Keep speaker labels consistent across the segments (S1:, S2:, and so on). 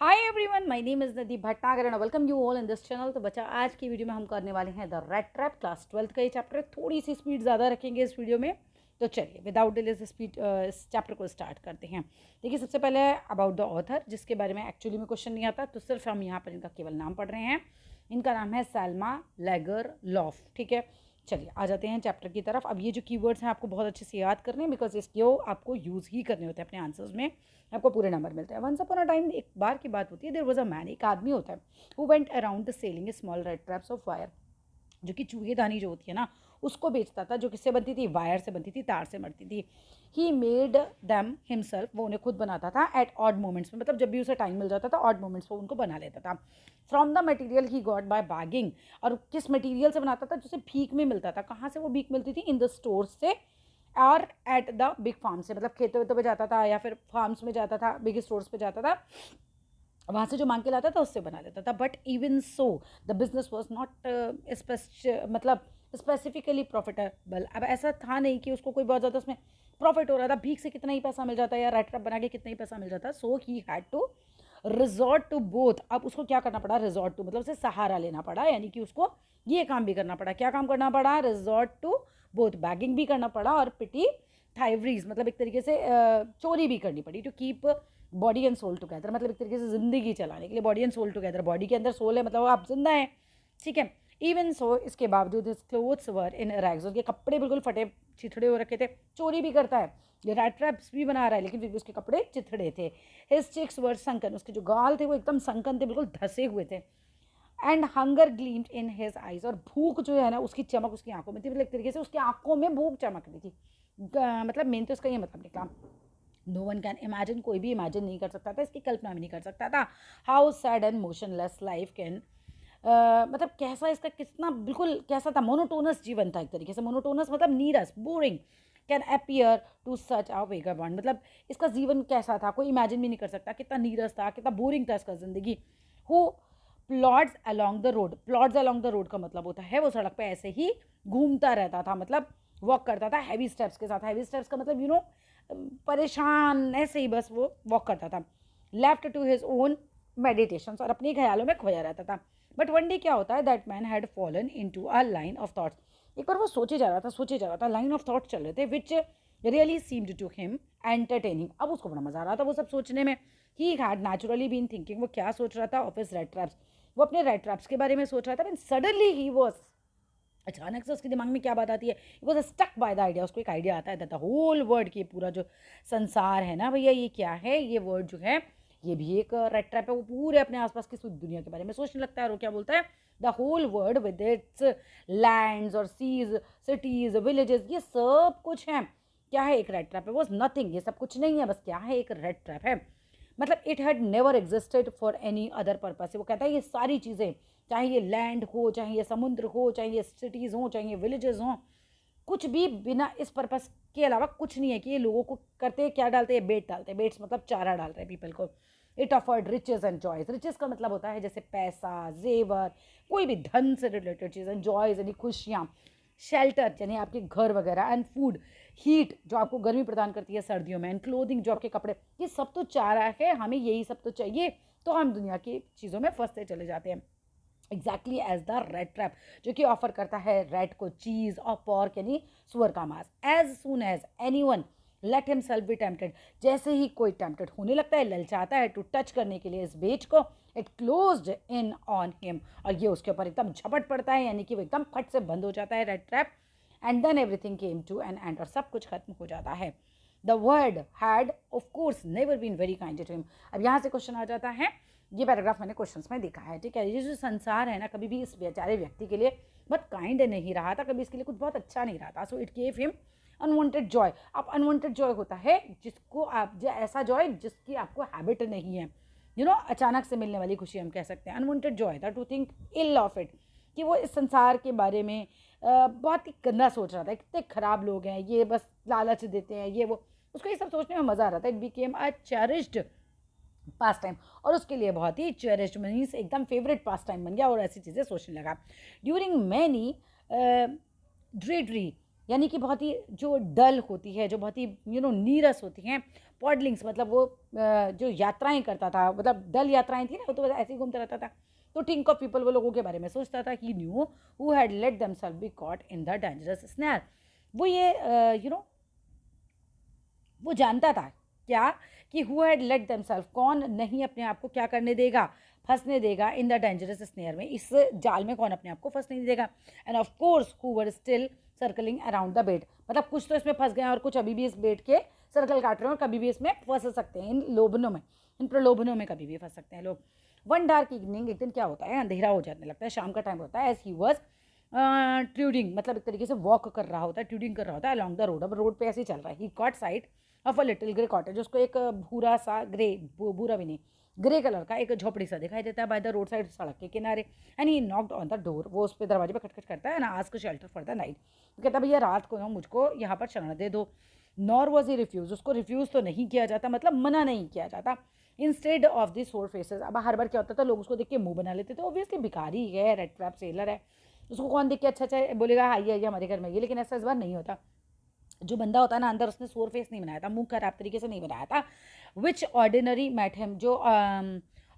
S1: Hi everyone, my name is Nadi Bhatnagar and welcome you all in this channel. तो बच्चा, आज की वीडियो में हम करने वाले हैं द रेड ट्रैप क्लास 12 का ये चैप्टर। थोड़ी सी स्पीड ज़्यादा रखेंगे इस वीडियो में। तो चलिए विदाउट डिले इस चैप्टर को स्टार्ट करते हैं। देखिए, सबसे पहले अबाउट द ऑथर, जिसके बारे में एक्चुअली में क्वेश्चन नहीं आता, तो सिर्फ हम यहाँ पर इनका केवल नाम पढ़ रहे हैं। इनका नाम है सैल्मा लैगरलॉफ। ठीक है, चलिए आ जाते हैं चैप्टर की तरफ। अब ये जो कीवर्ड्स हैं आपको बहुत अच्छे से याद करने हैं, बिकॉज इसको आपको यूज़ ही करने होते हैं अपने आंसर्स में। आपको पूरे नंबर मिलते हैं। वंस अपॉन अ टाइम, एक बार की बात होती है, देयर वाज अ मैन, एक आदमी होता है, who went around the selling small red traps of wire, जो कि चूहेदानी जो होती है ना, उसको बेचता था, जो किससे बनती थी, वायर से बनती थी, तार से बनती थी। ही मेड दैम हिमसेल्फ, वो उन्हें खुद बनाता था, एट ऑड मोमेंट्स में, मतलब जब भी उसे टाइम मिल जाता था, ऑड मोमेंट्स वो उनको बना लेता था। फ्रॉम द मटेरियल ही गॉट बाय बैगिंग, और किस मटेरियल से बनाता था, जिसे भीख में मिलता था। कहाँ से वो भीख मिलती थी? इन द स्टोर से और एट द बिग फार्म से, मतलब खेतों वेतों पे जाता था या फिर फार्म्स में जाता था, बिग स्टोर्स पे जाता था, वहाँ से जो मांग के लाता था उससे बना लेता था। But even so the business was not मतलब स्पेसिफिकली प्रॉफिटेबल। अब ऐसा था नहीं कि उसको कोई बहुत ज़्यादा उसमें प्रॉफिट हो रहा था, भीख से कितना ही पैसा मिल जाता है या रेड ट्रैप बना के कितना ही पैसा मिल जाता। So he had to resort to both. अब उसको क्या करना पड़ा? रिजॉर्ट टू मतलब उसे सहारा लेना पड़ा, यानी कि उसको ये काम भी करना पड़ा। क्या काम करना पड़ा? रिजॉर्ट टू बोथ, बैगिंग भी करना पड़ा और पिटी थाइवरीज, मतलब एक तरीके से चोरी भी करनी पड़ी, to keep body and soul together, मतलब एक तरीके से जिंदगी चलाने के लिए body and soul together. Body के अंदर सोल है, मतलब आप जिंदा हैं। ठीक है, इवन सो, इसके बावजूद हिज क्लोथ्स वर इन रैग्स, उनके कपड़े बिल्कुल फटे चिथड़े हो रखे थे। चोरी भी करता है, ये रेड ट्रैप्स भी बना रहा है, लेकिन फिर भी उसके कपड़े चिथड़े थे। हिज चिक्स वर संकन, उसके जो गाल थे वो एकदम संकन थे, बिल्कुल धसे हुए थे। And hunger gleamed in his eyes, और भूख जो है ना, उसकी चमक उसकी आंखों में थी, मतलब एक तरीके से उसकी आंखों में भूख चमक रही थी। मतलब मेन तो इसका ये मतलब निकला। नो वन कैन इमेजिन, कोई भी इमेजिन नहीं कर सकता था, इसकी कल्पना भी नहीं कर सकता था, how sad and motionless life can, मतलब कैसा इसका, कितना बिल्कुल कैसा था, मोनोटोनस जीवन था एक तरीके से। मोनोटोनस मतलब नीरस, boring, can appear to such a vaguer one, मतलब इसका जीवन कैसा था, कोई इमेजिन भी नहीं कर सकता, कितना नीरस था, कितना बोरिंग था इसका जिंदगी। Who plods along the road, plods along the road का मतलब होता है वो सड़क पे ऐसे ही घूमता रहता था, मतलब वॉक करता था हैवी स्टेप्स के साथ। हैवी स्टेप्स का मतलब परेशान ऐसे ही बस वो वॉक करता था। Left to his own meditation, और अपने ख्यालों में खोया रहता था। बट वन डे क्या होता है, that man had fallen into a line of thoughts, एक बार वो सोचे जा रहा था, लाइन ऑफ थॉट्स चल रहे थे, which really seemed to him entertaining. अब उसको बड़ा मजा आ रहा था वो सब सोचने में। He had naturally been thinking, वो क्या सोच रहा था? ऑफ हिज रेड ट्रैप्स, वो अपने रेड ट्रैप्स के बारे में सोच रहा था। सडनली ही वॉज, अचानक से उसके दिमाग में क्या बात आती है, वो स्टक बाय द आइडिया, उसको एक आइडिया आता है दैट द होल वर्ल्ड, की पूरा जो संसार है ना भैया, ये क्या है, ये वर्ल्ड जो है ये भी एक रेड ट्रैप है। वो पूरे अपने आसपास की दुनिया के बारे में सोचने लगता है, और वो क्या बोलता है, the whole world with its lands और सीज, सिटीज, विलेजेस, ये सब कुछ है, क्या है? एक रेड ट्रैप है। वो नथिंग, ये सब कुछ नहीं है, बस क्या है? एक रेड ट्रैप है। मतलब it had never existed for any other purpose. वो कहता है ये सारी चीज़ें, चाहे ये लैंड हो, चाहे ये समुद्र हो, चाहे ये सिटीज़ हो, चाहे ये विलेजेस हों, कुछ भी बिना इस पर्पस के अलावा कुछ नहीं है। कि ये लोगों को करते क्या डालते हैं? बेट डालते हैं। बेट्स मतलब चारा डाल रहे हैं पीपल को। It afford riches and joys, riches का मतलब होता है जैसे पैसा, जेवर, कोई भी धन से रिलेटेड चीज़, एंड जॉयज यानी खुशियाँ, शेल्टर यानी आपके घर वगैरह, एंड फूड, हीट जो आपको गर्मी प्रदान करती है सर्दियों में, एंड क्लोथिंग जो आपके कपड़े, ये सब तो चारा है, हमें यही सब तो चाहिए, तो हम दुनिया की चीज़ों में फंसते चले जाते हैं। Exactly as the rat trap, जो कि ऑफर करता है रेड को चीज़ और पॉर्क यानी सुअर का मांस। As soon as anyone let himself be tempted, जैसे ही कोई टेम्पटेड होने लगता है, ललचाता है टू टच करने के लिए इस बेच को, it closed in on him, और ये उसके ऊपर एकदम झपट पड़ता है, यानी कि वो एकदम फट से बंद हो जाता है rat trap. And then everything came to an end, और सब कुछ खत्म हो जाता है। The world had of course never been very kind to him. अब यहाँ से क्वेश्चन आ जाता है, ये पैराग्राफ मैंने क्वेश्चंस में देखा है, ठीक है। ये जो संसार है ना, कभी भी इस बेचारे व्यक्ति के लिए बहुत काइंड नहीं रहा था, कभी इसके लिए कुछ बहुत अच्छा नहीं रहा था। So it gave him unwanted Joy. अब अनवांटेड जॉय होता है जिसको आप, ऐसा जॉय जिसकी आपको हैबिट नहीं है, अचानक से मिलने वाली खुशी हम कह सकते हैं। अनवांटेड जॉय था to think ill of it, कि वो इस संसार के बारे में बहुत ही गंदा सोच रहा था, कितने खराब लोग हैं ये, बस लालच देते हैं ये वो, उसको ये सब सोचने में मज़ा आ रहा था। It became a cherished pass time, और उसके लिए बहुत ही चेरिश्ड मीन्स एकदम फेवरेट पास टाइम बन गया, और ऐसी चीज़ें सोचने लगा। ड्यूरिंग मैनी ड्रीडरी यानी कि बहुत ही जो डल होती है, जो बहुत ही नीरस होती हैं। पॉडलिंग्स मतलब वो जो यात्राएं करता था, मतलब डल यात्राएं थी ना, वो तो बस ऐसे ही घूमता रहता था। तो थिंक ऑफ पीपल, वो लोगों के बारे में सोचता था। He knew who had let themselves be caught in the dangerous snare. वो ये वो जानता था क्या, कि हु हैड लेट देमसेल्फ, कौन नहीं अपने आप को क्या करने देगा, फंसने देगा, इन द डेंजरस स्नेयर में, इस जाल में कौन अपने आप को फंसने नहीं देगा। End of course who were still circling around the bed, मतलब कुछ तो इसमें फंस गए हैं और कुछ अभी भी इस बेड के सर्कल काट रहे हैं और कभी भी इसमें फंस सकते हैं, इन लोभनों में, इन प्रलोभनों में कभी भी फंस सकते हैं लोग। वन डार्क इवनिंग, एक दिन क्या होता है, अंधेरा हो जाने लगता है, शाम का टाइम होता है। एज ही वॉज ट्यूडिंग, मतलब एक तरीके से वॉक कर रहा होता है, ट्यूडिंग कर रहा होता है अलॉन्ग द रोड। अब रोड पे ऐसे ही चल रहा है। He caught sight of a little grey cottage, उसको एक भूरा सा ग्रे, भूरा भी नहीं, ग्रे कलर का एक झोपड़ी सा दिखाई देता है बाय द रोड साइड, सड़क के किनारे। And he knocked on the door, वो उस पर दरवाजे पे खटखट करता है। And asked shelter for the night, तो कहता भैया रात को ना मुझको यहाँ पर शरण दे दो। नॉर वॉज ही रिफ्यूज, उसको रिफ्यूज़ तो नहीं किया जाता, मतलब मना नहीं किया जाता। Instead of this four faces, अब हर बार क्या होता था, लोग उसको देख के मुंह बना लेते थे। ऑब्वियसली भिखारी है, रेड ट्रैप सेलर है, उसको कौन देख के अच्छा अच्छा बोलेगा आइए आइए हमारे घर में ये। लेकिन ऐसा इस बार नहीं होता। जो बंदा होता है ना अंदर, उसने सोर फेस नहीं बनाया था, मुंह खराब तरीके से नहीं बनाया था। विच ऑर्डिनरी मैट हिम, जो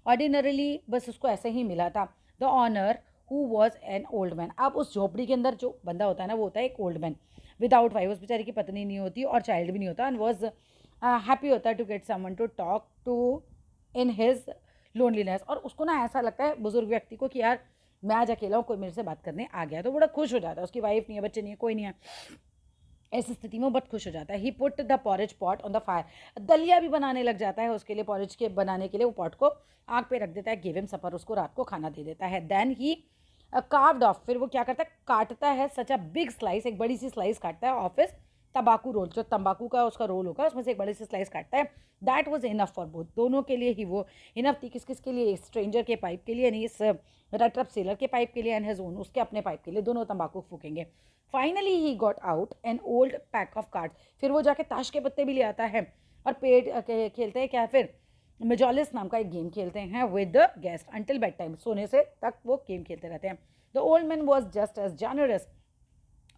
S1: ऑर्डिनरीली बस उसको ऐसे ही मिला था। The owner who was an old man, अब उस झोपड़ी के अंदर जो बंदा होता है ना, वो होता है एक ओल्ड मैन विदाउट वाइफ, उस बेचारे की पत्नी नहीं होती और चाइल्ड भी नहीं होता। एंड वॉज हैप्पी होता है to get someone to talk to in his loneliness, और उसको ना ऐसा लगता है बुजुर्ग व्यक्ति को कि यार मैं आज अकेला हूँ, कोई मेरे से बात करने आ गया, तो बड़ा खुश हो जाता है। उसकी वाइफ नहीं है, बच्चे नहीं है, कोई नहीं है, ऐसी स्थिति में वो बहुत खुश हो जाता है। He put the porridge pot on the fire, दलिया भी बनाने लग जाता है उसके लिए, पॉरेज के बनाने के लिए वो पॉट को आग पे रख देता है। गिव हिम सपर, उसको रात को खाना दे देता है। देन ही कार्व्ड ऑफ, फिर वो क्या करता है, काटता है सच अ बिग स्लाइस, एक बड़ी सी स्लाइस काटता है ऑफ हिज तंबाकू रोल, जो तंबाकू का उसका रोल होगा उसमें से एक बड़ी सी स्लाइस काटता है। That was enough for both, दोनों के लिए ही वो इनफ थी। किस किस के लिए, स्ट्रेंजर के पाइप के लिए, नहीं इस रेड ट्रैप सेलर के पाइप के लिए, एंड हिज ओन, उसके अपने पाइप के लिए, दोनों तंबाकू फूकेंगे। Finally he got out an old pack of cards, फिर वो जाके ताश के पत्ते भी ले आता है और पेट खेलते हैं क्या, फिर मेजोलिस नाम का एक गेम खेलते हैं with the guest until bedtime, सोने से तक वो गेम खेलते रहते हैं। The old man was just as generous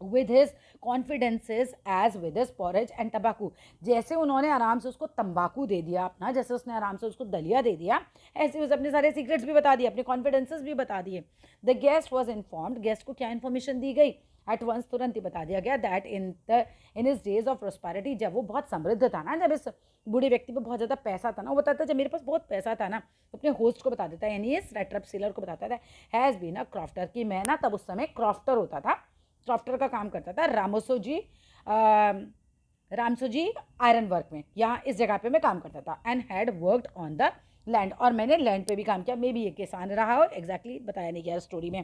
S1: with his confidences as with his porridge and tobacco, जैसे उन्होंने आराम से उसको तंबाकू दे दिया अपना, जैसे उसने आराम से उसको दलिया दे दिया, ऐसे उसे अपने सारे सीक्रेट्स भी बता दिए, अपने कॉन्फिडेंसेस भी बता दिए। The guest was informed, guest को क्या इन्फॉर्मेशन दी गई, एट वंस तुरंत ही बता दिया गया, that in his days of prosperity, जब वो बहुत समृद्ध था ना, जब इस बूढ़े व्यक्ति पे बहुत ज़्यादा पैसा था ना, वो बताता जब मेरे पास बहुत पैसा था ना, तो अपने होस्ट को बता देता है, यानी इस रेड ट्रैप सेलर को बताता था, हैज़ बीन अ क्रॉफ्टर, कि मैं ना तब उस समय क्रॉफ्टर होता था, क्रॉफ्टर का काम करता था रामसो जी आयरन वर्क में, यहाँ इस जगह पे मैं काम करता था। And had worked on the land, और मैंने लैंड पे भी काम किया, मे भी एक किसान रहा हो, एग्जैक्टली बताया नहीं गया स्टोरी में।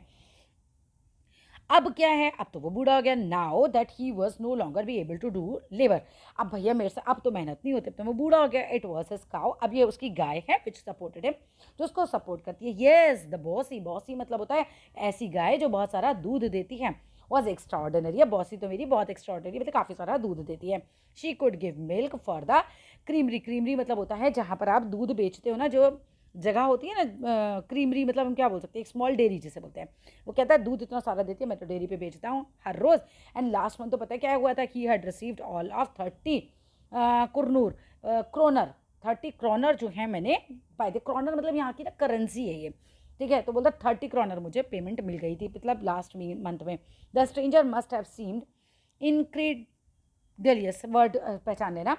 S1: अब क्या है, अब तो वो बूढ़ा हो गया। Now that he was no longer be able to do labour, अब भैया मेरे से अब तो मेहनत नहीं होती, अब तो वो बूढ़ा हो गया। इट वॉज हिज काउ, अब ये उसकी गाय है, विच सपोर्टेड हिम, जो उसको सपोर्ट करती है। येस द बॉसी, बॉसी मतलब होता है ऐसी गाय जो बहुत सारा दूध देती है। वॉज एक्स्ट्राऑर्डिनरी, अब बॉसी तो मेरी बहुत एक्स्ट्राऑर्डिनरी, मतलब काफ़ी सारा दूध देती है। She could give milk for the creamery, creamery मतलब होता है जहाँ पर आप दूध बेचते हो ना, जो जगह होती है ना, क्रीमरी मतलब हम क्या बोल सकते हैं, एक स्मॉल डेयरी जिसे बोलते हैं। वो कहता है दूध इतना सारा देती है, मैं तो डेयरी पे बेचता हूँ हर रोज़। एंड लास्ट मंथ तो पता है क्या हुआ था, कि had received all of 30 kronor kronor, 30 kronor जो है मैंने पाए थे। क्रोनर मतलब यहाँ की ना करेंसी है ये, ठीक है। तो बोलता 30 क्रोनर मुझे पेमेंट मिल गई थी, मतलब लास्ट मंथ में। The stranger must have seemed incredulous, word पहचान लेना,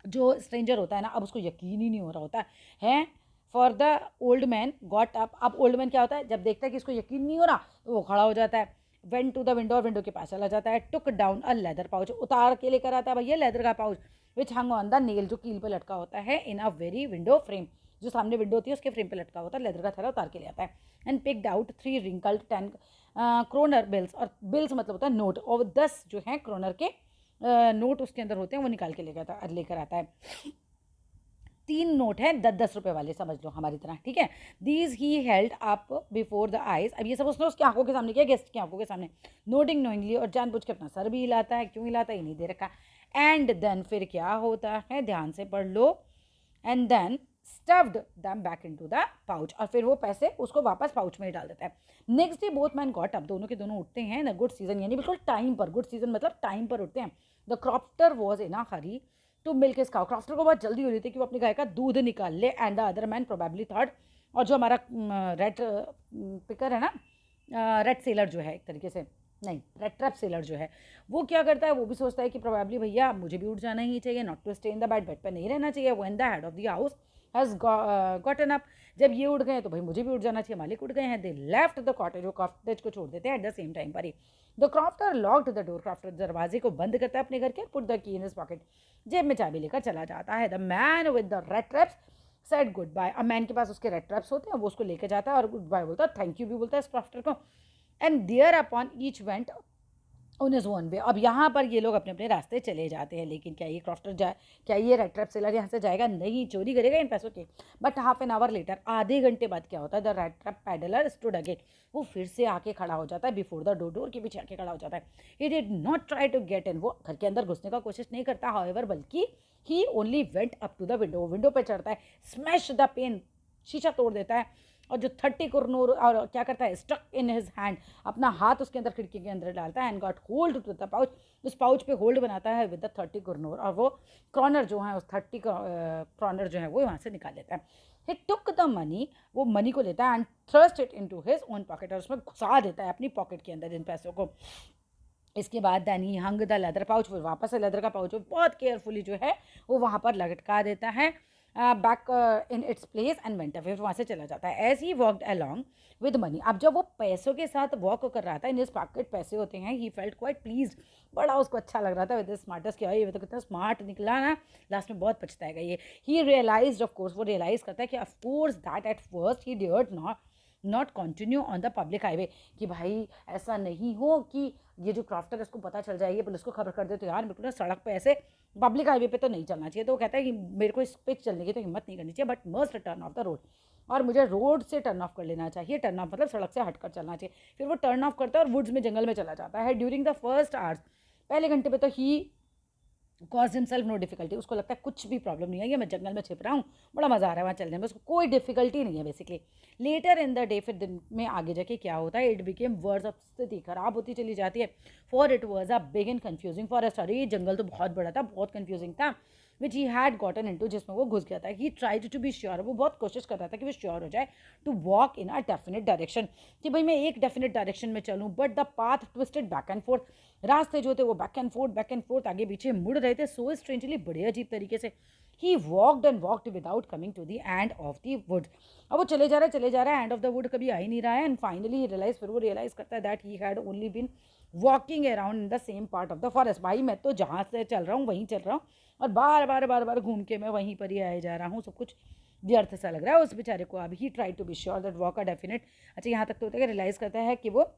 S1: जो स्ट्रेंजर होता है ना, अब उसको यकीन ही नहीं हो रहा होता है। For the old man got up, अब ओल्ड मैन क्या होता है, जब देखता है कि इसको यकीन नहीं हो रहा तो वो खड़ा हो जाता है। वेंट टू द विंडो, और विंडो के पास चला जाता है। टुक डाउन अ लेदर पाउच, उतार के लेकर आता है भैया लेदर का pouch, which hung on the nail, जो कील पे लटका होता है, इन अ वेरी विंडो फ्रेम, जो सामने विंडो होती है उसके फ्रेम पे लटका होता है, लेदर का थैला उतार के ले आता है। And picked out 3 wrinkled 10 kronor bills, और बिल्स मतलब होता है नोट, और 10 जो है क्रोनर के नोट उसके अंदर होते हैं, वो निकाल के लेकर आता है। 3 नोट हैं 10-10 रुपए वाले, समझ लो हमारी तरह, ठीक है। These he held up before the eyes, अब ये सब उसने उसकी आंखों के सामने किया, गेस्ट की आंखों के सामने। नोटिंग नोइंगली, और जानबूझ के अपना सर भी हिलाता है, क्यों हिलाता है ये नहीं दे रखा। एंड देन, फिर क्या होता है, ध्यान से पढ़ लो। And then stuffed them back into the pouch, और फिर वो पैसे उसको वापस पाउच में ही डाल देता है। Next day both man got up, दोनों के दोनों उठते हैं इन गुड सीजन, यानी बिल्कुल टाइम पर, गुड सीजन मतलब टाइम पर उठते हैं। The crofter was in a hurry to milk his cow, crofter को बहुत जल्दी हो रही थी कि वो अपनी गाय का दूध निकाल ले। And the other man probably thought, और जो हमारा रेड पिकर है ना, रेड सेलर जो है एक तरीके से, नहीं रेड ट्रैप सेलर जो है, वो क्या करता है, वो भी सोचता है कि प्रोबेबली भैया मुझे भी उठ जाना ही चाहिए, not to stay in the bed पर नहीं रहना चाहिए। When the head of the house has gotten up, जब ये उठ गए तो भाई मुझे भी उठ जाना चाहिए, मालिक उठ गए हैं। दे लेफ्ट द कॉटेज, वो कॉटेज को छोड़ देते हैं एट द सेम टाइम पर ही। The crofter locked the door, crofter दरवाजे को बंद करता है अपने घर के, put the key in his pocket, जेब में चाबी लेकर चला जाता है। The man with the red traps said goodbye, अब मैन के पास उसके रेड ट्रैप्स होते हैं, वो उसको लेकर जाता है और गुड बाय बोलता है, थैंक यू भी बोलता है इस क्रॉफ्टर को। And thereupon each went on his own way, अब यहाँ पर ये लोग अपने अपने रास्ते चले जाते हैं। लेकिन क्या ये क्रॉफ्टर जाए, क्या ये रेड ट्रैप सेलर यहाँ से जाएगा? नहीं, चोरी करेगा इन पैसों के। But half an hour later, आधे घंटे बाद क्या होता है, the rat trap peddler stood again, वो फिर से आके खड़ा हो जाता है बिफोर द डोर, डोर के पीछे आके खड़ा हो जाता है। He did not try to get in, वो घर के अंदर घुसने का कोशिश नहीं करता, हाउएवर, बल्कि he only went up to the window, window पे चढ़ता है, स्मैश द पेन, शीशा तोड़ देता है, और जो 30 कुरनूर, और क्या करता है, स्टक इन हिज हैंड, अपना हाथ उसके अंदर खिड़की के अंदर डालता है, and got hold to the pouch, उस पाउच पे होल्ड बनाता है विद द 30 कुरनूर, और वो क्रॉनर जो है, उस 30 क्रॉनर जो है वो वहाँ से निकाल लेता है। ही टुक द मनी, वो मनी को लेता है and thrust it into his own pocket, और उसमें घुसा देता है अपनी पॉकेट के अंदर इन पैसों को। इसके बाद then he hung the leather pouch, फिर वापस से लेदर का पाउच बहुत केयरफुली जो है वो वहाँ पर लटका देता है back in its place and went away, वहाँ से चला जाता है। As he walked along with money, अब जब वो पैसों के साथ वॉक कर रहा था, इन हिज पॉकेट पैसे होते हैं, ही फेल्ट क्वाइट प्लीज्ड, बड़ा उसको अच्छा लग रहा था विद स्मार्टेस्ट, क्या ये तो कितना स्मार्ट निकला ना, लास्ट में बहुत पछताएगा ये। ही रियलाइज्ड, ऑफ कोर्स वो रियलाइज करता है कि of course that at first he dared not continue on the public highway, कि भाई ऐसा नहीं हो कि ये जो क्रॉफ्टर है इसको पता चल जाएगी, पुलिस को खबर कर दे तो यार मेरे को ना सड़क पे ऐसे पब्लिक हाईवे पे तो नहीं चलना चाहिए। तो वो कहता है कि मेरे को इस पे चलने की तो हिम्मत नहीं करनी चाहिए, but must turn off the road, और मुझे रोड से टर्न ऑफ कर लेना चाहिए, टर्न ऑफ मतलब सड़क से हटकर चलना चाहिए। फिर वो टर्न ऑफ करता है और वुड्स में, जंगल में चला जाता है। ड्यूरिंग द फर्स्ट आवर्स, पहले घंटे पे तो ही कॉज हिमसेल्फ नो डिफिकल्टी, उसको लगता है कुछ भी प्रॉब्लम नहीं है, ये मैं जंगल में छिप रहा हूँ, बड़ा मज़ा आ रहा है वहाँ चलने में, उसको कोई डिफिकल्टी नहीं है basically. Later in the day, फिर दिन में आगे जाके क्या होता है, इट बिकेम वर्स ऑफ, स्थिति खराब होती चली जाती है। For it was a big and confusing forest, अरे ये जंगल तो बहुत बड़ा था, बहुत कन्फ्यूजिंग था, which he had gotten into, जिसमें वो घुस गया था। He tried to be sure, वो बहुत कोशिश कर रहा था कि वो श्योर हो जाए, to walk in a definite direction, कि भाई मैं एक डेफिनेट डायरेक्शन में चलूँ, but the path twisted back and forth, रास्ते जो थे वो बैक एंड फोर्थ आगे पीछे मुड़ रहे थे, सो स्ट्रेंजली, बड़े अजीब तरीके से। He walked and walked without coming to the end of the wood, अब वो चले जा रहा है, एंड ऑफ द वुड कभी आ ही नहीं रहा है। एंड फाइनली ही रियलाइज, फिर वो रियलाइज करता है that he had only been walking around in the same part of the forest, भाई मैं तो जहाँ से चल रहा हूँ वहीं चल रहा हूँ, और बार बार घूम के मैं वहीं पर ही आए जा रहा हूँ, सब कुछ व्यर्थ सा लग रहा है उस बेचारे को। अब he try to be sure that walk a definite, अच्छा यहाँ तक तो होता है कि रियलाइज करता है कि वो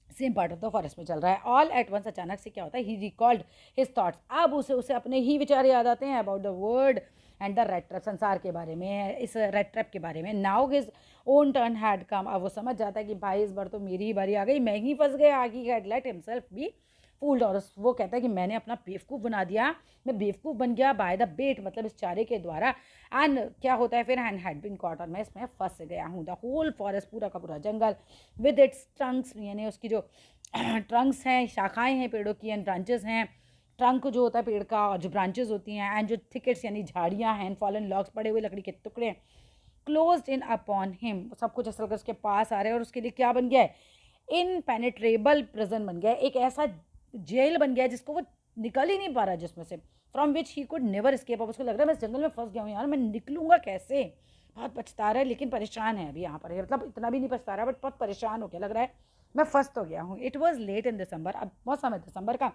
S1: same part of the forest में चल रहा है। ऑल एट वंस, अचानक से क्या होता है, ही रिकॉल्ड हिज थॉट्स, अब उसे अपने ही विचार याद आते हैं, about the world and the rat trap, संसार के बारे में, इस रेड ट्रैप के बारे में। Now his own turn had come, अब वो समझ जाता है कि भाई इस बार तो मेरी ही बारी आ गई, मैं ही फंस गया, he had late himself B fooled, और वो कहता है कि मैंने अपना बेवकूफ़ बना दिया, मैं बेवकूफ़ बन गया बाय द बेट, मतलब इस चारे के द्वारा। एंड क्या होता है फिर, एंड हैड बीन कॉट, और मैं इसमें फंस गया हूँ। द होल फॉरेस्ट, पूरा का पूरा जंगल, विद इट्स ट्रंक्स, यानी उसकी जो ट्रंक्स हैं, शाखाएं हैं पेड़ों की, एंड ब्रांचेस हैं, ट्रंक जो होता है पेड़ का, और जो ब्रांचेस होती हैं, एंड जो थिकेट्स यानी झाड़ियाँ हैं, फॉलन लॉग्स, पड़े हुए लकड़ी के टुकड़े, क्लोज्ड इन अपॉन हिम, सब कुछ असल कर उसके पास आ रहे हैं, और उसके लिए क्या बन गया है, इनपेनेट्रेबल प्रिजन बन गया है, एक ऐसा जेल बन गया है जिसको वो निकल ही नहीं पा रहा, जिसमें से from which he could never escape. अब उसको लग रहा है मैं इस जंगल में फंस गया हूँ यार, मैं निकलूंगा कैसे, बहुत पछता रहा है, लेकिन परेशान है अभी यहाँ पर, मतलब इतना भी नहीं पछता रहा, बट बहुत परेशान हो गया, लग रहा है मैं फंस तो गया हूँ। इट वॉज लेट इन दिसंबर, अब मौसम है दिसंबर का,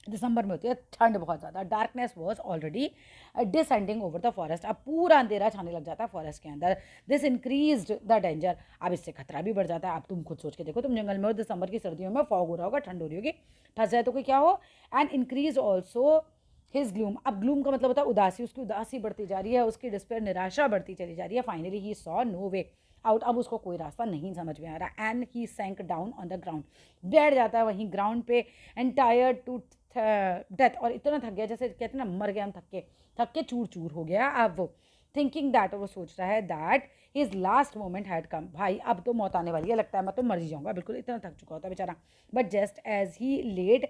S1: दिसंबर में होती है ठंड बहुत ज़्यादा, darkness was already descending over the forest, अब पूरा अंधेरा छाने लग जाता है फॉरेस्ट के अंदर। दिस इंक्रीज्ड द डेंजर, अब इससे खतरा भी बढ़ जाता है। अब तुम खुद सोच के देखो, तुम जंगल में हो, दिसंबर की सर्दियों में, फॉग हो रहा होगा, ठंड हो रही होगी, फंस जाए तो कोई क्या हो। And increase also his gloom, अब ग्लूम का मतलब होता है उदासी, उसकी उदासी बढ़ती जा रही है, उसकी डिस्पेयर, निराशा बढ़ती चली जा रही है। Finally he saw no way out, अब उसको कोई रास्ता नहीं समझ में आ रहा। And he sank down on the ground, बैठ जाता है वहीं ग्राउंड पे, एंड टायर्ड टू डेथ, और इतना थक गया, जैसे कहते हैं ना मर गया हम, थक के चूर चूर हो गया अब वो। थिंकिंग दैट, वो सोच रहा है that his last moment had come, भाई अब तो मौत आने वाली है, लगता है मैं तो मर ही जाऊंगा, बिल्कुल इतना थक चुका होता है बेचारा। But just as he laid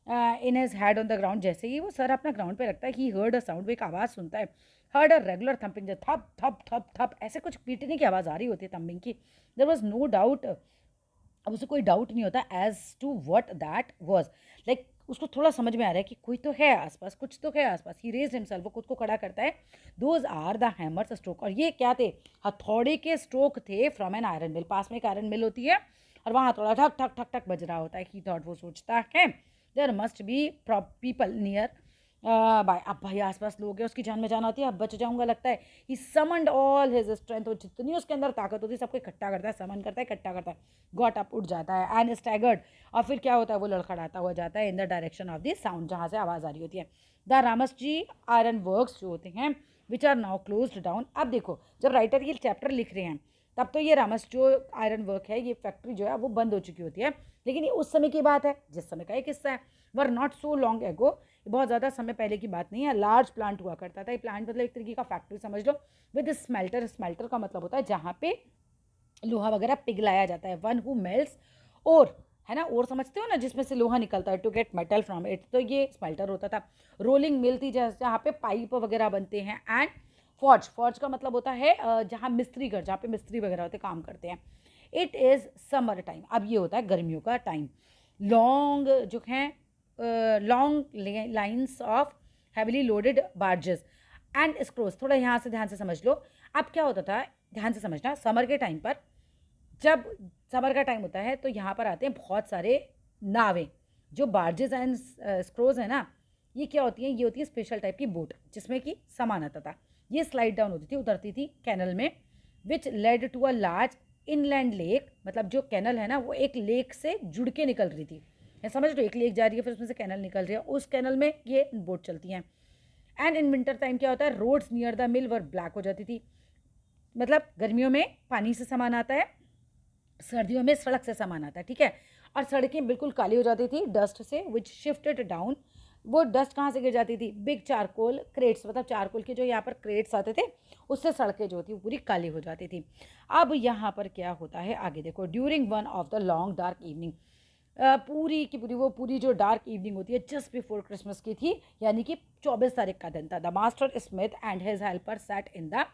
S1: his head on the the ग्राउंड, जैसे ही वो सर अपना ग्राउंड पे रखता है, ही हर्ड अ साउंड, वो एक आवाज़ सुनता है, हर्ड अ रेगुलर थम्पिंग, जो थप थप थप थप ऐसे कुछ पीटने की आवाज़ आ रही होती है, थम्पिंग की। देयर वॉज नो डाउट, अब उसे कोई डाउट नहीं होता as to what that was, like उसको थोड़ा समझ में आ रहा है कि कोई तो है आसपास, कुछ तो है आसपास। ही रेज हिमसेल्फ, वो खुद को खड़ा करता है। Those are the hammers stroke, और ये क्या थे, हथौड़े के स्ट्रोक थे फ्रॉम एन आयरन मिल, पास में एक आयरन मिल होती है और वहाँ थोड़ा ठक ठक ठक ठक बज रहा होता है। ही थॉट, वो सोचता है there must be people nearby, अब भाई आसपास लोग हैं, उसकी जान में जान आती है, अब बच जाऊंगा लगता है। ही समन्ड ऑल हिज स्ट्रेंथ, वो जितनी उसके अंदर ताकत होती है सबको इकट्ठा करता है, समन करता है, इकट्ठा करता है, गॉट अप, उठ जाता है, एंड स्टैगर्ड, और फिर क्या होता है, वो लड़खड़ाता हुआ जाता है in the direction of the sound, जहाँ से आवाज़ आ रही होती है। द रामसजी आयरन वर्क्स जो होते हैं which are now close down, अब देखो जब राइटर ये चैप्टर लिख रहे हैं तब तो ये रामस जो आयरन वर्क है, ये फैक्ट्री जो है वो बंद हो चुकी होती है, लेकिन ये उस समय की बात है, जिस समय का एक किस्सा है, were not so long ago, बहुत ज़्यादा समय पहले की बात नहीं है। लार्ज प्लांट हुआ करता था, ये प्लांट मतलब एक तरीके का फैक्ट्री समझ लो, विद स्मेल्टर, स्मेल्टर का मतलब होता है जहाँ पे लोहा वगैरह पिघलाया जाता है, वन हु मेल्ट्स और, है ना, और समझते हो ना, जिसमें से लोहा निकलता है, to get metal from it, तो ये स्मेल्टर होता था। रोलिंग मिल थी जहाँ पे पाइप वगैरह बनते हैं, एंड फॉर्ज, फॉर्ज का मतलब होता है जहाँ मिस्त्री घर, जहाँ पे मिस्त्री वगैरह होते काम करते हैं। इट इज़ समर टाइम, अब ये होता है गर्मियों का टाइम। लॉन्ग जो हैं long lines of heavily loaded barges and scows, थोड़ा यहाँ से ध्यान से समझ लो। अब क्या होता था, ध्यान से समझना, समर के टाइम पर, जब समर का टाइम होता है तो यहाँ पर आते हैं बहुत सारे नावें, जो बार्जेस एंड स्क्रोज है ना, ये क्या होती हैं, ये होती है स्पेशल टाइप की बोट, जिसमें कि सामान आता था। ये स्लाइड डाउन होती थी, उतरती थी कैनल में, which led to a large inland lake, मतलब जो कैनल है ना वो एक लेक से जुड़ के निकल रही थी, मैं समझ लो, एक लेक जा रही है फिर उसमें से कैनल निकल रही है, उस कैनल में ये बोट चलती हैं। एंड इन विंटर टाइम क्या होता है, roads near the mill were black हो जाती थी, मतलब गर्मियों में पानी से सामान आता है, सर्दियों में सड़क से सामान आता है, ठीक है, और सड़कें बिल्कुल काली हो जाती थी डस्ट से, विच शिफ्टेड डाउन, वो डस्ट कहाँ से गिर जाती थी, बिग चारकोल क्रेट्स, मतलब चारकोल के जो यहाँ पर क्रेट्स आते थे, उससे सड़कें जो थी पूरी काली हो जाती थी। अब यहाँ पर क्या होता है आगे देखो, during one of the long dark evening, पूरी की पूरी वो पूरी जो डार्क इवनिंग होती है जस्ट बिफोर क्रिसमस की थी, यानी कि 24 तारीख का दिन था। The master Smith and his helper set in the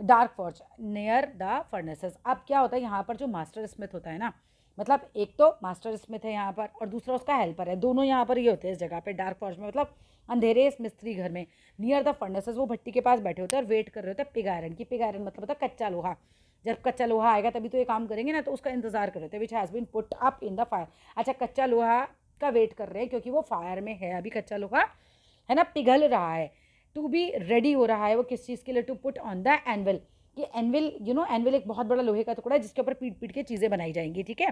S1: dark forge near the furnaces. अब क्या होता है यहाँ पर, जो मास्टर स्मिथ होता है ना, मतलब एक तो मास्टर स्मिथ है यहाँ पर और दूसरा उसका हेल्पर है, दोनों यहाँ पर ये होते हैं इस जगह पे डार्क फॉर्ज में, मतलब अंधेरे इस मिस्त्री घर में। नियर द फर्नेसेस, वो भट्टी के पास बैठे होते हैं और वेट कर रहे होते हैं पिग आयरन की। पिग आयरन मतलब होता है कच्चा लोहा, जब कच्चा लोहा आएगा तभी तो ये काम करेंगे ना, तो उसका इंतजार कर रहे थे, which has been put up in the fire. अच्छा, कच्चा लोहा का वेट कर रहे हैं क्योंकि वो फायर में है अभी, कच्चा लोहा है ना, पिघल रहा है, टू बी रेडी हो रहा है वो किस चीज़ के लिए, to put on the anvil. ये एनविल, यू नो, एनविल एक बहुत बड़ा लोहे का टुकड़ा है जिसके ऊपर पीट पीट के चीज़ें बनाई जाएंगी, ठीक है।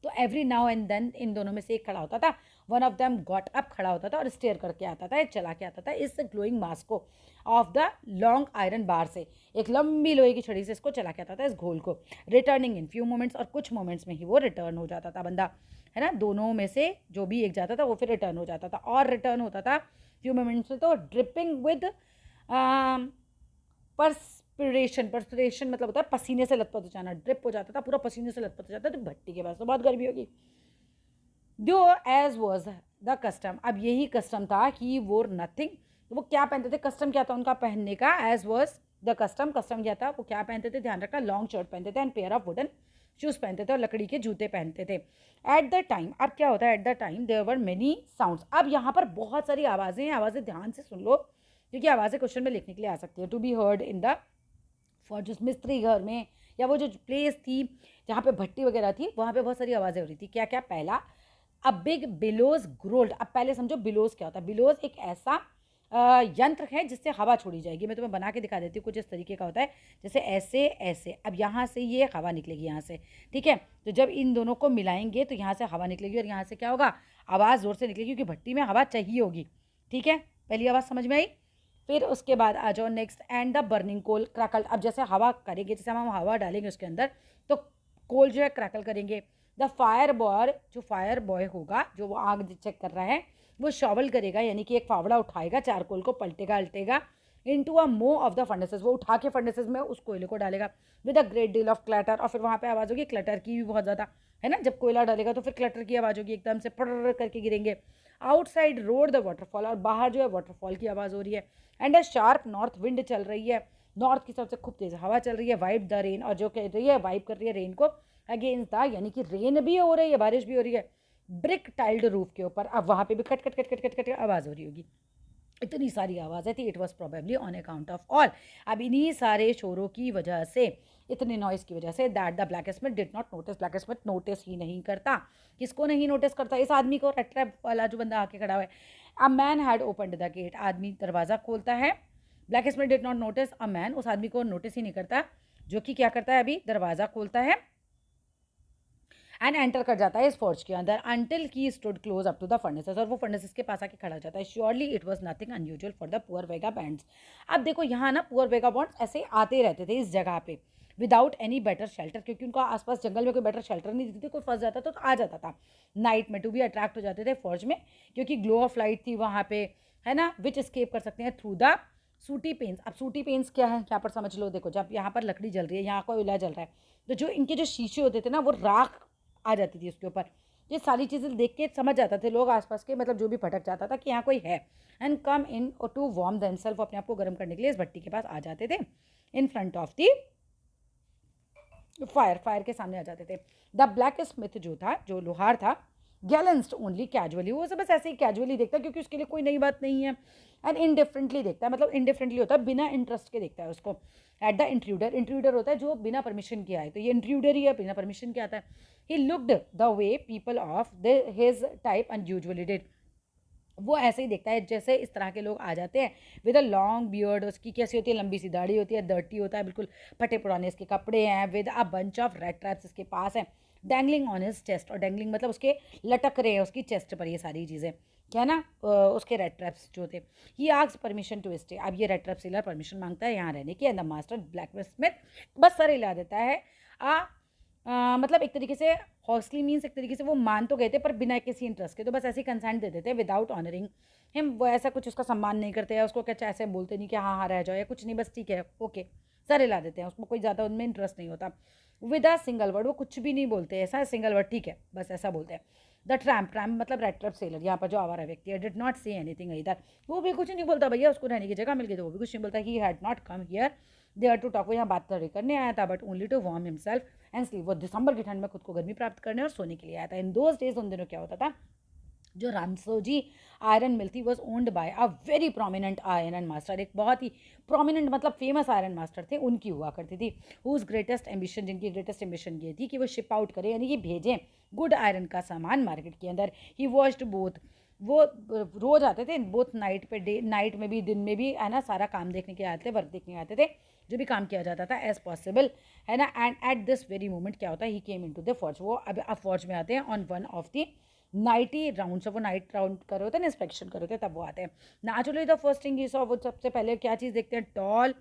S1: तो every now and then in दोनों में से एक खड़ा होता था, one of them got up, खड़ा होता था और स्टेयर करके आता था, चला के आता था इस ग्लोइंग मास्क को of the long iron bar से, एक लंबी लोहे की छड़ी से इसको चला के आता था इस घोल को। रिटर्निंग इन फ्यू मोमेंट्स, और कुछ मोमेंट्स में ही वो रिटर्न हो जाता था बंदा, है ना, दोनों में से जो भी एक जाता था वो फिर रिटर्न हो जाता था, और रिटर्न होता था फ्यू मोमेंट्स में तो ड्रिपिंग विद परस्पिरेशन, परस्पिरेशन मतलब होता है पसीने से लथपथ हो जाना, ड्रिप हो जाता था, पूरा पसीने से लथपथ हो जाता था, तो भट्टी के पास तो बहुत गर्मी होगी। दो एज वॉज द कस्टम, अब यही कस्टम था कि वो नथिंग, वो क्या पहनते थे, कस्टम क्या था उनका पहनने का, as was the custom, custom क्या था, वो क्या पहनते थे, ध्यान रखना, लॉन्ग शर्ट पहनते थे and pair of wooden shoes पहनते थे और लकड़ी के जूते पहनते थे। एट द टाइम, अब क्या होता है, at the time there were many sounds, अब यहाँ पर बहुत सारी आवाज़ें हैं, आवाज़ें ध्यान से सुन लो क्योंकि आवाज़ें क्वेश्चन में लिखने के लिए आ सकती है। To be heard in the far जिस मिस्त्री घर में या वो जो प्लेस थी जहाँ पे भट्टी वगैरह थी, वहाँ पे बहुत सारी आवाज़ें हो रही थी। क्या क्या, पहला, अ बिग बिलोज ग्रोल्ड, अब पहले समझो बिलोज क्या होता है। बिलोज एक ऐसा यंत्र है जिससे हवा छोड़ी जाएगी, मैं तुम्हें बना के दिखा देती हूँ, कुछ इस तरीके का होता है, जैसे ऐसे ऐसे, अब यहाँ से ये हवा निकलेगी यहाँ से, ठीक है, तो जब इन दोनों को मिलाएंगे तो यहाँ से हवा निकलेगी और यहाँ से क्या होगा, आवाज़ ज़ोर से निकलेगी क्योंकि भट्टी में हवा चाहिए होगी, ठीक है, पहली आवाज़ समझ में आई। फिर उसके बाद आ जाओ next, and the burning coal crackle, अब जैसे हवा करेंगे, जैसे हम हवा डालेंगे उसके अंदर तो कोल जो है क्रैकल करेंगे। द फायर बॉय, जो फायर बॉय होगा, जो वो आग चेक कर रहा है, वो शॉवल करेगा, यानी कि एक फावड़ा उठाएगा, चारकोल को पलटेगा अल्टेगा, इनटू अ मो ऑफ द फर्नेसेस, वो उठा के फर्नेसेस में उस कोयले को डालेगा with a great deal of clutter, और फिर वहाँ पे आवाज़ होगी क्लटर की भी बहुत ज़्यादा, है ना, जब कोयला डालेगा तो फिर क्लटर की आवाज़ होगी, एकदम से पड़ करके गिरेंगे। आउटसाइड रोड द वाटरफॉल, और बाहर जो है वाटरफॉल की आवाज़ हो रही है। And a sharp north wind चल रही है, नॉर्थ की तरफ से खूब तेज हवा चल रही है। वाइप द रेन, और जो कह रही है वाइप कर रही है रेन को अगेंस्ट द, यानी कि रेन भी हो रही है, बारिश भी हो रही है ब्रिक टाइल्ड रूफ के ऊपर। अब वहाँ पे भी खट खट खट खट खट खट आवाज़ हो रही होगी, इतनी सारी आवाज़ें थी। It was probably on account of all, अब इन्हीं सारे शोरों की वजह से, इतने नॉइज़ की वजह से, that the blacksmith did not notice, blacksmith notice ही नहीं करता। किसको नहीं नोटिस करता? इस आदमी को, रेड ट्रैप वाला जो बंदा आके खड़ा हुआ है। A man had opened the gate, आदमी दरवाज़ा खोलता है। Blacksmith did not notice a man, उस आदमी को नोटिस ही नहीं करता जो कि क्या करता है, अभी दरवाज़ा खोलता है एंड एंटर कर जाता है इस फोर्ज के अंदर। Until he stood close up to the furnaces, और वो फर्नेसेस के पास आके खड़ा हो जाता है। Surely it was nothing unusual for the poor Vega bands. अब देखो यहाँ ना पुअर वेगा बॉन्ड्स ऐसे आते रहते थे इस जगह पे विदाउट एनी बेटर शेल्टर, क्योंकि उनका आसपास जंगल में कोई बेटर शेल्टर नहीं देती थी, कोई फंस जाता तो आ जाता था नाइट में, टू भी अट्रैक्ट हो जाते थे फॉर्ज में, क्योंकि ग्लो ऑफ लाइट थी वहाँ पे, है ना, विच स्केप कर सकते हैं थ्रू द सूटी पेन्स। अब सूटी पेन्स क्या है यहाँ पर समझ लो। देखो जब यहाँ पर लकड़ी जल रही है, यहाँ कोयला जल रहा है, तो जो इनके जो शीशे होते थे ना, वो राख आ जाती थी उसके ऊपर। ये सारी चीज़ें देख के समझ जाते थे लोग आसपास के, मतलब जो भी भटक जाता था कि यहाँ कोई है, and come in to warm themselves, वो अपने आप को गर्म करने के लिए इस भट्टी के पास आ जाते थे, in front of the fire के सामने आ जाते थे। द ब्लैक स्मिथ जो था, जो लोहार था, गैलेंस्ड ओनली कैजुअली, वो बस ऐसे ही कैजुअली देखता है, क्योंकि उसके लिए कोई नई बात नहीं है। एंड इनडिफरेंटली देखता है, मतलब इनडिफरेंटली होता है, बिना इंटरेस्ट के देखता है उसको। एट द इंट्रूडर, इंट्रूडर होता है जो बिना परमिशन के आए, तो ये इंट्रूडर ही है, बिना परमिशन के आता है। He looked the way people of his type unusually did, वो ऐसे ही देखता है जैसे इस तरह के लोग आ जाते हैं विद अ लॉन्ग बियर्ड, उसकी कैसी होती है, लंबी सी दाढ़ी होती है, डर्टी होता है बिल्कुल, फटे पुराने इसके कपड़े हैं, with a bunch of red traps इसके पास है, डैंगलिंग ऑन हिज चेस्ट, और डैंगलिंग मतलब उसके लटक रहे हैं उसकी चेस्ट पर ये सारी चीज़ें, क्या है ना, उसके रेड ट्रैप्स जो थे। He asked permission to stay, अब ये रेड ट्रैप सेलर परमिशन मांगता है यहाँ रहने की, and the master black Smith बस सर हिला देता है। मतलब एक तरीके से हॉस्टली मीन्स एक तरीके से वो मान तो गए थे पर बिना किसी इंटरेस्ट के, तो बस ऐसे ही कंसेंट दे देते विदाउट ऑनरिंग हिम, वो ऐसा कुछ उसका सम्मान नहीं करते या उसको क्या ऐसे बोलते नहीं कि हाँ हाँ रह जाओ या कुछ नहीं, बस ठीक है ओके सर हिला देते हैं, उसको कोई ज़्यादा उनमें इंटरेस्ट नहीं होता। विद अ सिंगल वर्ड, वो कुछ भी नहीं बोलते, ऐसा सिंगल वर्ड ठीक है बस ऐसा बोलते हैं। द ट्रैम्प, ट्रैम्प मतलब रेड ट्रैप सेलर, यहाँ पर जो आवारा व्यक्ति है, डिड नॉट से एनीथिंग इधर, वो भी कुछ नहीं बोलता भैया, उसको रहने की जगह मिल गई तो वो भी कुछ नहीं बोलता। He had not come here there to talk, वो यहाँ बात करने आया था, but only to warm himself and sleep, वो दिसंबर की ठंड में खुद को गर्मी प्राप्त करने और सोने के लिए आया था। इन दोज डेज, उन दिनों क्या होता था, जो रामसोजी आयरन मिल थी was owned by a very prominent iron master, एक बहुत ही प्रोमिनेंट मतलब फेमस आयरन मास्टर थे, उनकी हुआ करती थी। हुज ग्रेटेस्ट एम्बिशन, जिनकी ग्रेटेस्ट एम्बिशन ये थी कि वो शिप आउट करें, यानी कि भेजें गुड आयरन का सामान मार्केट के अंदर। ही वॉच्ड बोथ, वो रोज आते थे, बोथ नाइट पे, डे नाइट में भी दिन में भी, है ना, सारा काम देखने के आते थे, वर्क देखने आते थे, जो भी काम किया जाता था एज पॉसिबल, है ना। And at this very moment क्या होता है, he came into the forge, वो अब फॉर्ज में आते हैं on one of the nightly round, वो नाइट राउंड कर रहे होते हैं ना, इंस्पेक्शन कर रहे होते हैं, तब वो आते हैं। Naturally the first thing he saw, वो सबसे पहले क्या चीज़ देखते हैं, टॉल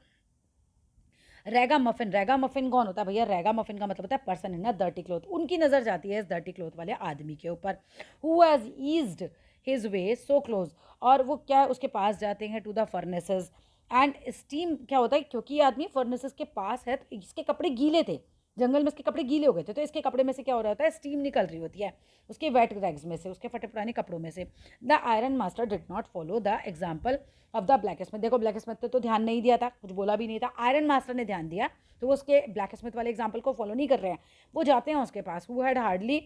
S1: रेगा मफिन। रेगा मफिन कौन होता है भैया, रेगा मफिन का मतलब होता है person in a dirty cloth, उनकी नज़र जाती है इस डर्टी क्लोथ वाले आदमी के ऊपर। Who has eased his way so close, और वो क्या है उसके पास जाते हैं to the furnaces and steam, क्या होता है क्योंकि ये आदमी फर्नेसेस के पास है तो इसके कपड़े गीले थे, जंगल में इसके कपड़े गीले हो गए थे, तो इसके कपड़े में से क्या हो रहा होता है, स्टीम निकल रही होती है उसके वेट रैग्स में से, उसके फटे पुराने कपड़ों में से। The iron master did not follow the example of the black Smith, देखो ब्लैक स्मिथ तो ध्यान नहीं दिया था, कुछ बोला भी नहीं था, आयरन मास्टर ने ध्यान दिया, तो वो उसके ब्लैक स्मिथ वाले एग्जाम्पल को फॉलो नहीं कर रहे हैं, वो जाते हैं उसके पास। हु हैड हार्डली,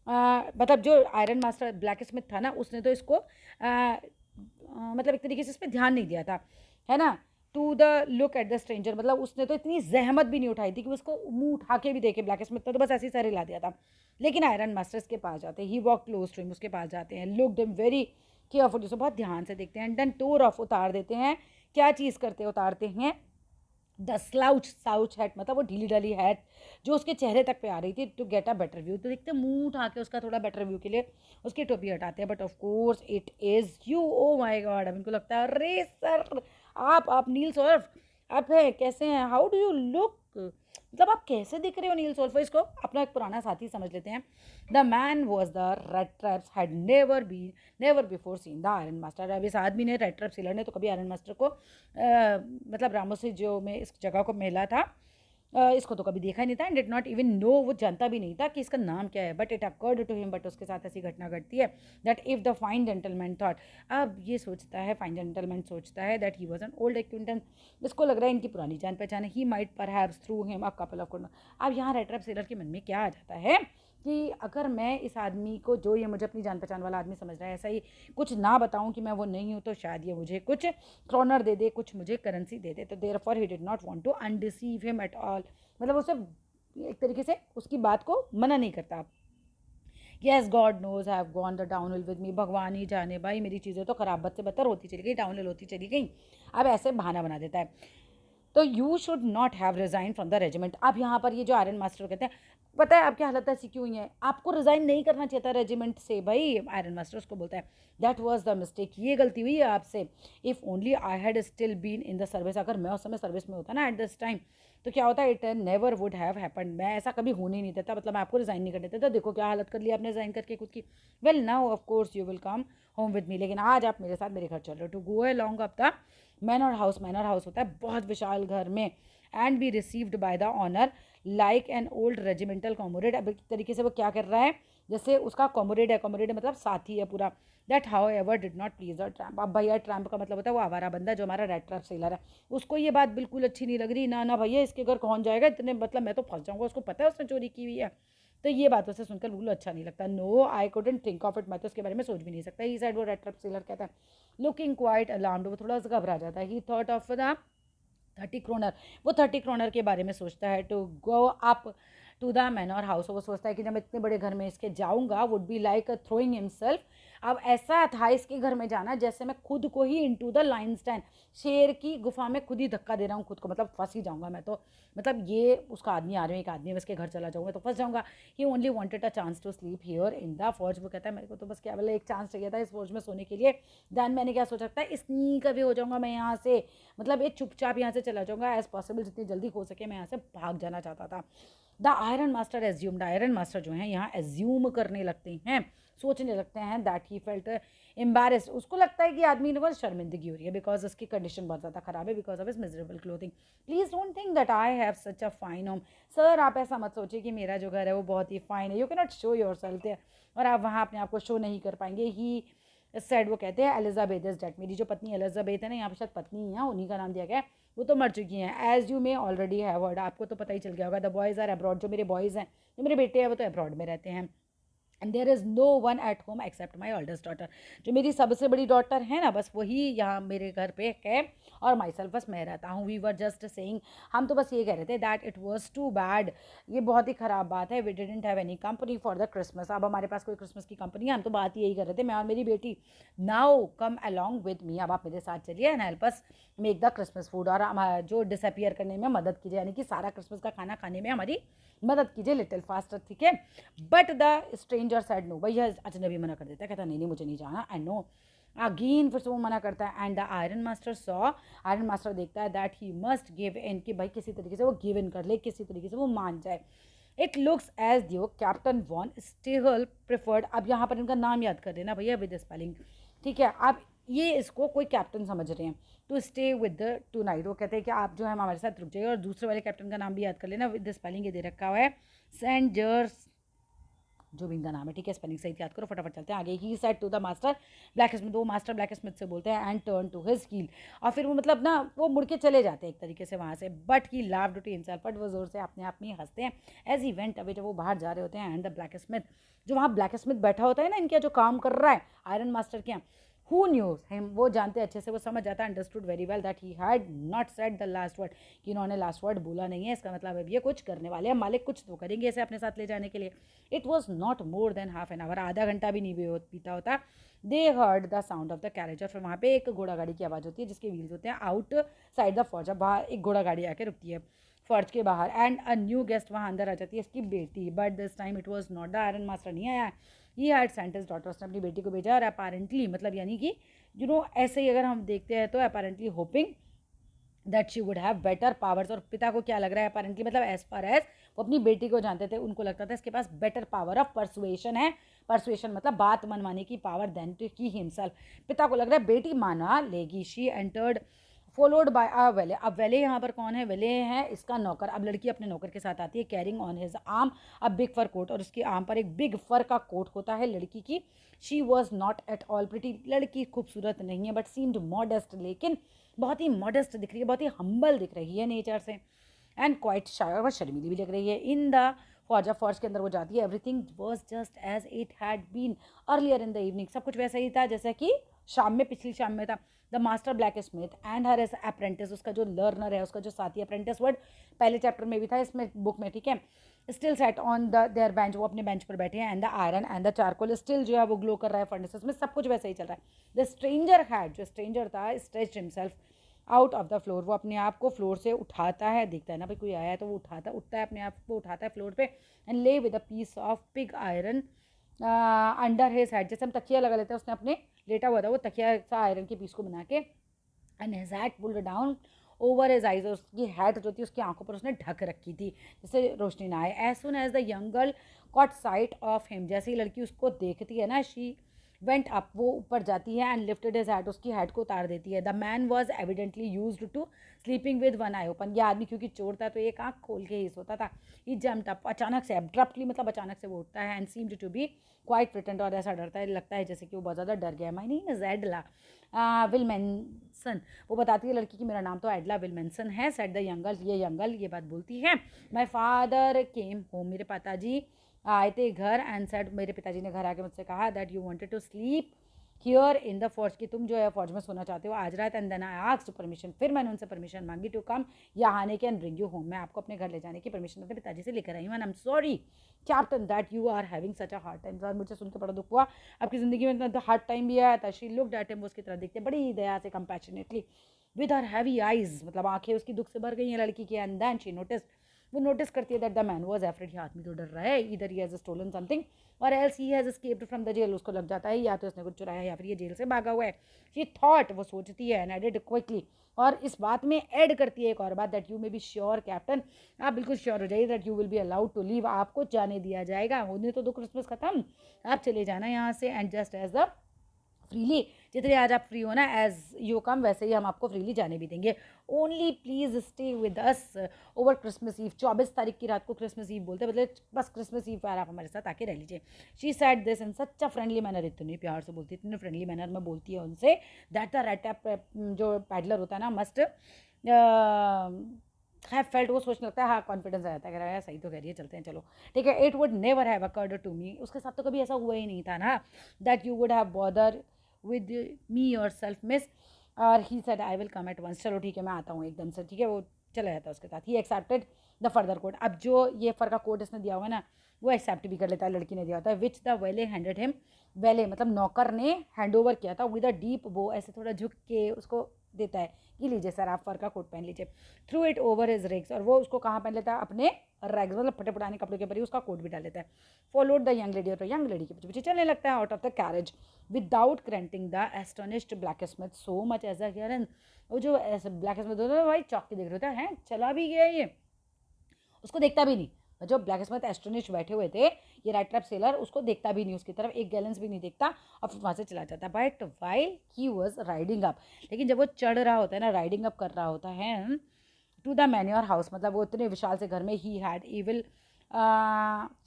S1: मतलब जो आयरन मास्टर ब्लैक स्मिथ था ना, उसने तो इसको मतलब एक तरीके से इस पर ध्यान नहीं दिया था, है ना। To the look at the stranger, मतलब उसने तो इतनी जहमत भी नहीं उठाई थी कि उसको मुंह उठा के भी देखे, ब्लैक स्मिथ तो बस ऐसे ही सर हिला दिया था। लेकिन आयरन मास्टर्स के पास जाते हैं, ही वॉक क्लोज टू हिम, उसके पास जाते हैं, लुक हिम वेरी केयरफुल, जिसको बहुत ध्यान से देखते हैं, देन टोर ऑफ, उतार देते हैं, क्या चीज़ करते उतारते हैं, द साउच हैट, मतलब वो ढीली ढाली हैट जो उसके चेहरे तक पे आ रही थी, to get a better view, तो देखते मुंह उठा के उसका थोड़ा बेटर व्यू के लिए उसकी टोपी हटाते हैं, but of course it is you, oh my God. अब इनको लगता है अरे सर आप नील सौरभ, आप हैं कैसे हैं, हाउ डू यू लुक, मतलब आप कैसे दिख रहे हो नील सोल्फो। इसको अपना एक पुराना साथी समझ लेते हैं। The man was the red traps had never before seen the iron master. अब इस आदमी ने, रेड ट्रैप सीलर ने तो कभी आयरन मास्टर को मतलब रामोसी जो में इस जगह को मिला था, इसको तो कभी देखा ही नहीं था। And did not even know, वो जानता भी नहीं था कि इसका नाम क्या है। But it occurred to him, बट उसके साथ ऐसी घटना घटती है that if the fine gentleman thought, अब ये सोचता है, फाइन जेंटलमैन सोचता है that he was an old acquaintance, इसको लग रहा है इनकी पुरानी जान पहचान है। He might perhaps through him a couple of good. अब यहाँ रेड ट्रैप सेलर के मन में क्या आ जाता है कि अगर मैं इस आदमी को, जो ये मुझे अपनी जान पहचान वाला आदमी समझ रहा है, ऐसा ही कुछ ना बताऊं कि मैं वो नहीं हूं, तो शायद ये मुझे कुछ क्रॉनर दे दे, कुछ मुझे करेंसी दे दे। तो therefore he did not want to undeceive him at all, मतलब उसे एक तरीके से उसकी बात को मना नहीं करता। Yes God knows have gone the downhill with me, भगवान ही जाने भाई मेरी चीज़ें तो खराब बद से बदतर होती चली गई, डाउन हिल होती चली गई। अब ऐसे बहाना बना देता है। तो you should not have resign from the regiment. अब यहाँ पर ये जो आयरन मास्टर कहते हैं, पता है आपकी हालत ऐसी क्यों हुई है, आपको रिजाइन नहीं करना चाहिए था रेजिमेंट से भाई। आयरन मास्टर उसको बोलता है दैट वाज द मिस्टेक, ये गलती हुई है आपसे। If only I had still been in the service, अगर मैं उस समय सर्विस में होता ना एट दिस टाइम, तो क्या होता है, it never would have happened, मैं ऐसा कभी होने ही नहीं देता, मतलब मैं आपको रिजाइन नहीं कर देता। तो देखो क्या हालत कर लिया आपने रिजाइन करके खुद की। Well now of course you will come home with me, लेकिन आज आप मेरे साथ मेरे घर चल रहे हो to go along up the manor house. Manor house होता है बहुत विशाल घर में, and be received by the owner like an old regimental comrade. अब एक तरीके से वो क्या कर रहा है, जैसे उसका कॉमोरेड है, कॉमोरेड मतलब साथी है पूरा। That how ever did not please the tramp. अब भैया ट्रैम्प का मतलब होता है वो आवारा बंदा जो हमारा रेड ट्रैप सेलर है, उसको ये बात बिल्कुल अच्छी नहीं लग रही। ना ना भैया इसके घर कौन जाएगा इतने, मतलब मैं तो फंस जाऊंगा, उसको पता है उसने चोरी की हुई है। तो ये बात उसे सुनकर बिल्कुल अच्छा नहीं लगता। No I couldn't think of it, मैं तो उसके बारे में सोच भी नहीं सकता। ही साइड वो रेड ट्रैप सेलर कहता है लुकिंग क्वाइट अलार्म्ड, वो थोड़ा सा घबरा जाता है। He thought of the 30 kronor, वो 30 क्रोनर के बारे में सोचता है। To go up to the manor house, वो सोचता है कि जब मैं इतने बड़े घर में इसके जाऊंगा, would be like throwing himself. अब ऐसा था इसके घर में जाना जैसे मैं खुद को ही इनटू द लाइन स्टैंड, शेर की गुफा में खुद ही धक्का दे रहा हूँ खुद को, मतलब फंस ही जाऊंगा मैं तो। मतलब ये उसका आदमी आ रहे हैं, एक आदमी, मैं इसके घर चला जाऊंगा तो फंस जाऊंगा। He only wanted a chance to sleep here in the forge, वो कहता है मेरे को तो बस क्या बोले एक चांस चाहिए था इस फौज में सोने के लिए। दैन मैंने क्या सोच रखता है, स्नीक अवे हो जाऊंगा मैं यहाँ से, मतलब ये चुपचाप यहाँ से चला जाऊंगा एज पॉसिबल, जितनी जल्दी हो सके मैं यहाँ से भाग जाना चाहता था। The iron master assumed, iron master जो है यहाँ एज्यूम करने लगते हैं, सोचने लगते हैं दैट ही फेल्ट एम्बेरेस्ड, उसको लगता है कि आदमी को शर्मिंदगी हो रही है बिकॉज उसकी कंडीशन बहुत ज़्यादा ख़राब है, because of is miserable clothing. Please don't think that I have such a fine home, sir आप ऐसा मत सोचिए कि मेरा जो घर है वो बहुत ही फाइन है। You can not show yourself there, और आप वहाँ अपने आप को शो नहीं कर पाएंगे। ही सेड, वो कहते हैं एलिजाबेथ इज डेड, मेरी जो पत्नी एलिजाबेथ है ना, यहाँ पे शायद पत्नी ही है, उन्हीं का नाम दिया गया है, वो तो मर चुकी हैं। As you may already have heard, आपको तो पता ही चल गया होगा। द बॉयज़ आर अब्रॉड, जो मेरे बॉयज़ हैं, जो मेरे बेटे हैं वो तो अब्रॉड में रहते हैं। And there is no one at home except my oldest daughter, जो मेरी सबसे बड़ी डॉटर है ना, बस वही यहाँ मेरे घर पे है, और माई सेल्फ बस मैं रहता हूँ। वी वर जस्ट सेइंग, हम तो बस ये कह रहे थे that it was too bad, ये बहुत ही ख़राब बात है। We didn't have any company for the Christmas, अब हमारे पास कोई क्रिसमस की कंपनी है, हम तो बात यही कर रहे थे मैं और मेरी बेटी। Now come along with me, अब आप मेरे साथ चलिए and help us make the Christmas food, और जो डिसअपियर करने में मदद कीजिए, यानी कि सारा क्रिसमस का खाना खाने में हमारी मदद कीजिए लिटिल फास्टर, ठीक है। But the stranger said no, भैया अजनबी मना कर देता है, कहता नहीं नहीं मुझे नहीं जाना, आई नो। अगेन फिर से वो मना करता है। And the iron master saw, iron master देखता है that he must give in, कि भाई किसी तरीके से वो गिव इन कर ले, किसी तरीके से वो मान जाए। इट लुक्स एज दियो कैप्टन वॉन स्टेहल प्रेफर्ड, अब यहाँ पर इनका नाम याद कर देना भैया विद स्पेलिंग, ठीक है। अब ये इसको कोई कैप्टन समझ रहे हैं। To stay with the tonight, वो कहते हैं कि आप जो है हमारे साथ रुक जाइए, और दूसरे वाले कैप्टन का नाम भी याद कर लेना विद स्पेलिंग ये दे रखा हुआ है सेंट जर्स, जो भी इनका नाम है, ठीक है, स्पेलिंग सही याद करो, फटाफट चलते हैं आगे। He said to the master blacksmith, वो मास्टर ब्लैक स्मिथ से बोलते हैं and turn to his heel, और फिर वो मतलब ना वो मुड़ के चले जाते हैं एक तरीके से वहाँ से। But he laughed to himself, but वो जोर से अपने आप में हंसते हैं एज ही वेंट अवे, जब वो बाहर जा रहे होते हैं। एंड द ब्लैक स्मिथ, जो वहाँ ब्लैक स्मिथ बैठा होता है ना इनके, जो काम कर रहा है आयरन मास्टर के यहाँ, हु न्यूज़ हिम, वो जानते अच्छे से, वो समझ जाता है, understood very well that he had not said the last word, कि इन्होंने लास्ट वर्ड बोला नहीं है, इसका मतलब अब ये कुछ करने वाले हैं, मालिक कुछ तो करेंगे इसे अपने साथ ले जाने के लिए। It was not more than half an hour, आधा घंटा भी नहीं बीता होता। दे heard the sound of the carriage, और फिर वहाँ पे एक घोड़ा गाड़ी की आवाज़ होती है जिसके व्हील्स होते हैं आउट साइड द फौज, बाहर एक घोड़ा गाड़ी आके रुकती है फौज के बाहर। एंड अ न्यू गेस्ट वहाँ अंदर आ जाती है, इसकी बेटी। But this time it was not the iron master, नहीं आया। He had sent his daughter, उसने अपनी बेटी को भेजा, और अपारेंटली मतलब यानी कि ऐसे ही अगर हम देखते हैं तो apparently hoping that she would have better powers. और पिता को क्या लग रहा है अपेरेंटली, मतलब एज फार एज वो अपनी बेटी को जानते थे, उनको लगता था इसके पास बेटर पावर ऑफ परसुएशन है। परसुएशन मतलब बात मनवाने की पावर देन टू की हिमसेल्फ। पिता को लग रहा है बेटी माना लेगी। शी एंटर्ड फॉलोड बाय अ वेले। अब वेले यहाँ पर कौन है? वेले है इसका नौकर। अब लड़की अपने नौकर के साथ आती है, carrying on his arm a big fur coat, और उसके आर्म पर एक बिग फर का कोट होता है लड़की की। She was not at all pretty. लड़की खूबसूरत नहीं है बट सीम्ड मॉडेस्ट, लेकिन बहुत ही मॉडेस्ट दिख रही है, बहुत ही हम्बल दिख रही है नेचर से, एंड क्वाइट शाय, और शर्मीली भी लग रही है। In the forge, of forge के अंदर वो जाती है, everything was just as it had been earlier in the evening. सब कुछ वैसा ही था जैसा कि शाम में, पिछली शाम में था। The master blacksmith and his apprentice, उसका जो लर्नर है, उसका जो साथी, अप्रेंटिस वर्ड पहले चैप्टर में भी था, इसमें बुक में, ठीक है। स्टिल सेट ऑन द देयर बेंच, वो अपने बेंच पर बैठे हैं। And the iron and the charcoal still जो है वो ग्लो कर रहा है फर्नेसेस में। सब कुछ वैसा ही चल रहा है। द स्ट्रेंजर हैड, जो स्ट्रेंजर था, stretched himself out of the floor, वो अपने आप को फ्लोर से उठाता है, देखता है ना भाई कोई आया है तो वो उठता है अपने आप को, उठाता है फ्लोर पे, and lay with a piece of pig iron under his head. जैसे हम तकिया लगा लेते हैं, उसने अपने लेटा हुआ था वो तकिया सा आयरन के पीस को बना के, and his hat pulled down over his eyes, उसकी हैट जो थी उसकी आंखों पर उसने ढक रखी थी जिससे रोशनी ना आए। As soon as the young girl caught sight of him, जैसे ही लड़की उसको देखती है ना, शी वेंट अप, वो ऊपर जाती है, एंड लिफ्टेड हिज हैट, उसकी हैट को उतार देती है। The man was evidently used to sleeping with one eye open, यह आदमी क्योंकि चोर था तो एक आंख खोल के ही सोता था। ही जम्प्ड अप, अचानक से, एब्रप्टली मतलब अचानक से वो उठता है, and seemed to be quite frightened, और ऐसा डरता है, लगता है जैसे कि वो बहुत ज़्यादा डर गया। माय नेम इज एडला विलमेंसन, वो बताती है लड़की की मेरा नाम तो एडला विलमेंसन है। सेड द यंगल, ये यंगल ये बात बोलती है। माय फादर केम होम, मेरे पिताजी आए थे घर, एंड सेड, मेरे पिताजी ने घर आके मुझसे कहा, that you wanted to sleep here in the forge, कि तुम जो है फौज में सोना चाहते हो आज रात। And then I asked permission, फिर मैंने उनसे परमिशन मांगी टू कम, यहाँ आने के, एंड ब्रिंग यू होम, मैं आपको अपने घर ले जाने की परमिशन अपने पिताजी से लेकर आई हूँ। And I am sorry captain that you are having such a hard time, sir मुझे सुनकर बड़ा दुख हुआ, आपकी ज़िंदगी में इतना हार्ड टाइम भी आया था। शी लुक्ड एट हिम, वो उसकी तरफ देखते बड़ी दया से, compassionately, with her heavy eyes, मतलब आंखें उसकी दुख से भर गई हैं लड़की की। एंड देन शी नोटिस, वो नोटिस करती है that the man was afraid, आदमी तो डर रहा है, either he has stolen something or else he has escaped from the jail, उसको लग जाता है या तो इसने कुछ चुराया या फिर ये जेल से भागा हुआ है। शी थॉट, वो सोचती है, एंड एडेड क्विकली, और इस बात में ऐड करती है एक और बात, that you may be sure captain, आप बिल्कुल श्योर हो जाइए, that you will be allowed to leave, आपको जाने दिया जाएगा, होने तो दो क्रिसमस खत्म, आप चले जाना यहाँ से। And just as the freely, जितने आज आप फ्री हो ना, एज यू कम, वैसे ही हम आपको फ्रीली जाने भी देंगे। Only please stay with us over Christmas Eve, 24 तारीख की रात को क्रिसमस ईव बोलते हैं, मतलब बस क्रिसमस ईव पर आप हमारे साथ आके रह लीजिए। She said this in such a friendly manner, इतनी प्यार से बोलती है, इतने फ्रेंडली मैनर में बोलती है उनसे, दैट द रेड टैप जो पैडलर होता है ना, मस्ट हैव फेल्ट, वो सोचने लगता है, हाँ कॉन्फिडेंस आ जाता है, कह रहा है सही तो कह रही है, चलते हैं चलो, ठीक है। It would never have occurred to me, उसके साथ तो कभी ऐसा हुआ ही नहीं था ना, that you would have bother with me yourself miss, और he said I will come at once, चलो ठीक है मैं आता हूँ एकदम से, ठीक है। वो चला जाता है उसके साथ। He accepted the further code, अब जो ये फर का कोड इसने दिया हुआ है ना, वो एक्सेप्ट भी कर लेता है, लड़की ने दिया होता है, विच द वेले हैंडेड हिम, वेले मतलब नौकर ने हैंड ओवर किया था, विद अ डीप बो, ऐसे थोड़ा झुक के उसको देता है कि लीजिए सर आप फर का कोट पहन लीजिए। थ्रू इट ओवर हिज रेग्स, और वो उसको कहाँ पहन लेता है, अपने रैग्स मतलब फटे पुराने कपड़ों के ऊपर ही उसका कोट भी डाल लेता है। फॉलोड द यंग लेडी, और तो यंग लेडी के पीछे पीछे चलने लगता है out of the carriage, without granting the astonished blacksmith so much as a hearing, वो जो ब्लैक स्मिथ होता है भाई चौक के देख रहे होता है, चला भी गया ये, उसको देखता भी नहीं। जो ब्लैक स्मिथ एस्ट्रोनिस्ट बैठे हुए थे, ये राइट ट्रैप सेलर, उसको देखता भी नहीं, उसकी तरफ एक गैलेंस भी नहीं देखता, और फिर वहाँ से चला जाता। But while he was riding up, लेकिन जब वो चढ़ रहा होता है ना, राइडिंग अप कर रहा होता है टू द मैन्योर हाउस, मतलब वो इतने विशाल से घर में, he had evil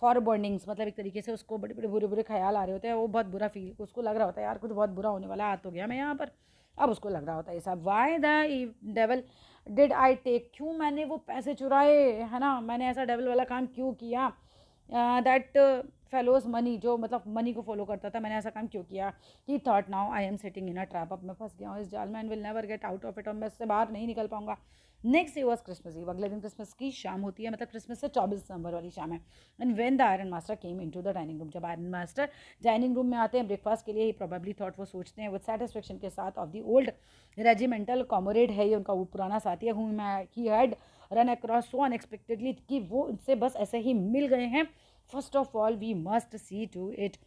S1: for burnings, मतलब एक तरीके से उसको बड़े बड़े बुरे बुरे ख्याल आ रहे होते हैं, वो बहुत बुरा फील, उसको लग रहा होता है यार कुछ बहुत बुरा होने वाला, आ तो गया मैं यहाँ पर, अब उसको लग रहा होता है ऐसा। Why the devil did I take, क्यों मैंने वो पैसे चुराए, है ना, मैंने ऐसा डेवल वाला काम क्यों किया, दैट फेलोज मनी, जो मतलब मनी को फॉलो करता था, मैंने ऐसा काम क्यों किया। He thought now I am sitting in a trap, अब मैं फंस गया हूँ इस जाल में, and will never get out of it, और मैं इससे बाहर नहीं निकल पाऊंगा। Next day was Christmas Eve, अगले दिन क्रिसमस की शाम होती है, मतलब क्रिसमस से 24 दिसंबर वाली शाम है। And when the iron master came into the dining room, जब आयरन मास्टर डाइनिंग रूम में आते हैं ब्रेकफास्ट के लिए, ही प्रोबेबली थॉट, वो सोचते हैं विद सेटिस्फेक्शन के साथ, of the old regimental comrade है ये उनका वो पुराना साथी है, whom he had run across so unexpectedly, कि वो उनसे बस ऐसे ही मिल गए हैं। First of all we must see to it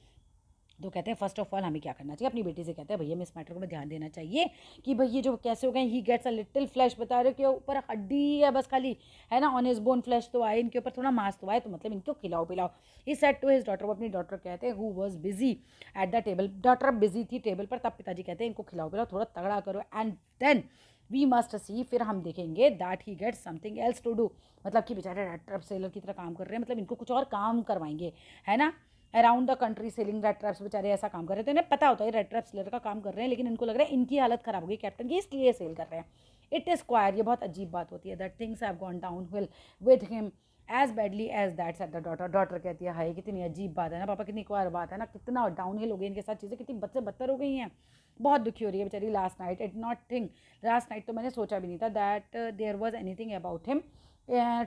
S1: तो कहते हैं फर्स्ट ऑफ ऑल हमें क्या करना चाहिए, अपनी बेटी से कहते हैं भैया इस मैटर को ध्यान देना चाहिए कि भाई ये जो कैसे हो गए, he gets a little flash, बता रहे हो कि ऊपर हड्डी है बस खाली, है ना, ऑन हिज बोन फ्लैश तो आए, इनके ऊपर थोड़ा मांस तो आए, तो मतलब इनको खिलाओ पिलाओ। He said to his daughter, वो अपनी डॉटर कहते हैं who was busy at the table, daughter busy थी टेबल पर, तब पिताजी कहते हैं इनको खिलाओ पिलाओ, थोड़ा तगड़ा करो, and then we must see, फिर हम देखेंगे that he gets something else to do, मतलब कि बेचारे रेड ट्रैप सेलर की तरह काम कर रहे हैं, मतलब इनको कुछ और काम करवाएंगे, है ना। Around the country selling red traps, बेचारे ऐसा काम कर रहे थे, इन्हें पता होता है रेड ट्रैप सेलर का काम कर रहे हैं, लेकिन इनको लग रहा है इनकी हालत खराब होगी कैप्टन की, इसलिए सेल कर रहे हैं। इट इज क्वायर, ये बहुत अजीब बात होती है, that things have gone downhill with him as badly as that said the daughter, daughter कहती है हाय कितनी अजीब बात है ना पापा, कितनी क्वायर बात है ना, कितना डाउन हिल हो गई इनके साथ चीज़ें, कितनी बद से बदतर हो गई हैं, बहुत दुखी हो रही है बेचारी। Last night it not think, last night तो मैंने सोचा भी नहीं था that there was anything about him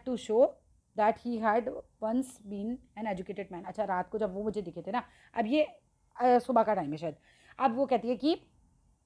S1: to show that he had once been an educated man. अच्छा रात को जब वो मुझे दिखे थे ना, अब ये सुबह का टाइम है शायद, अब वो कहती है कि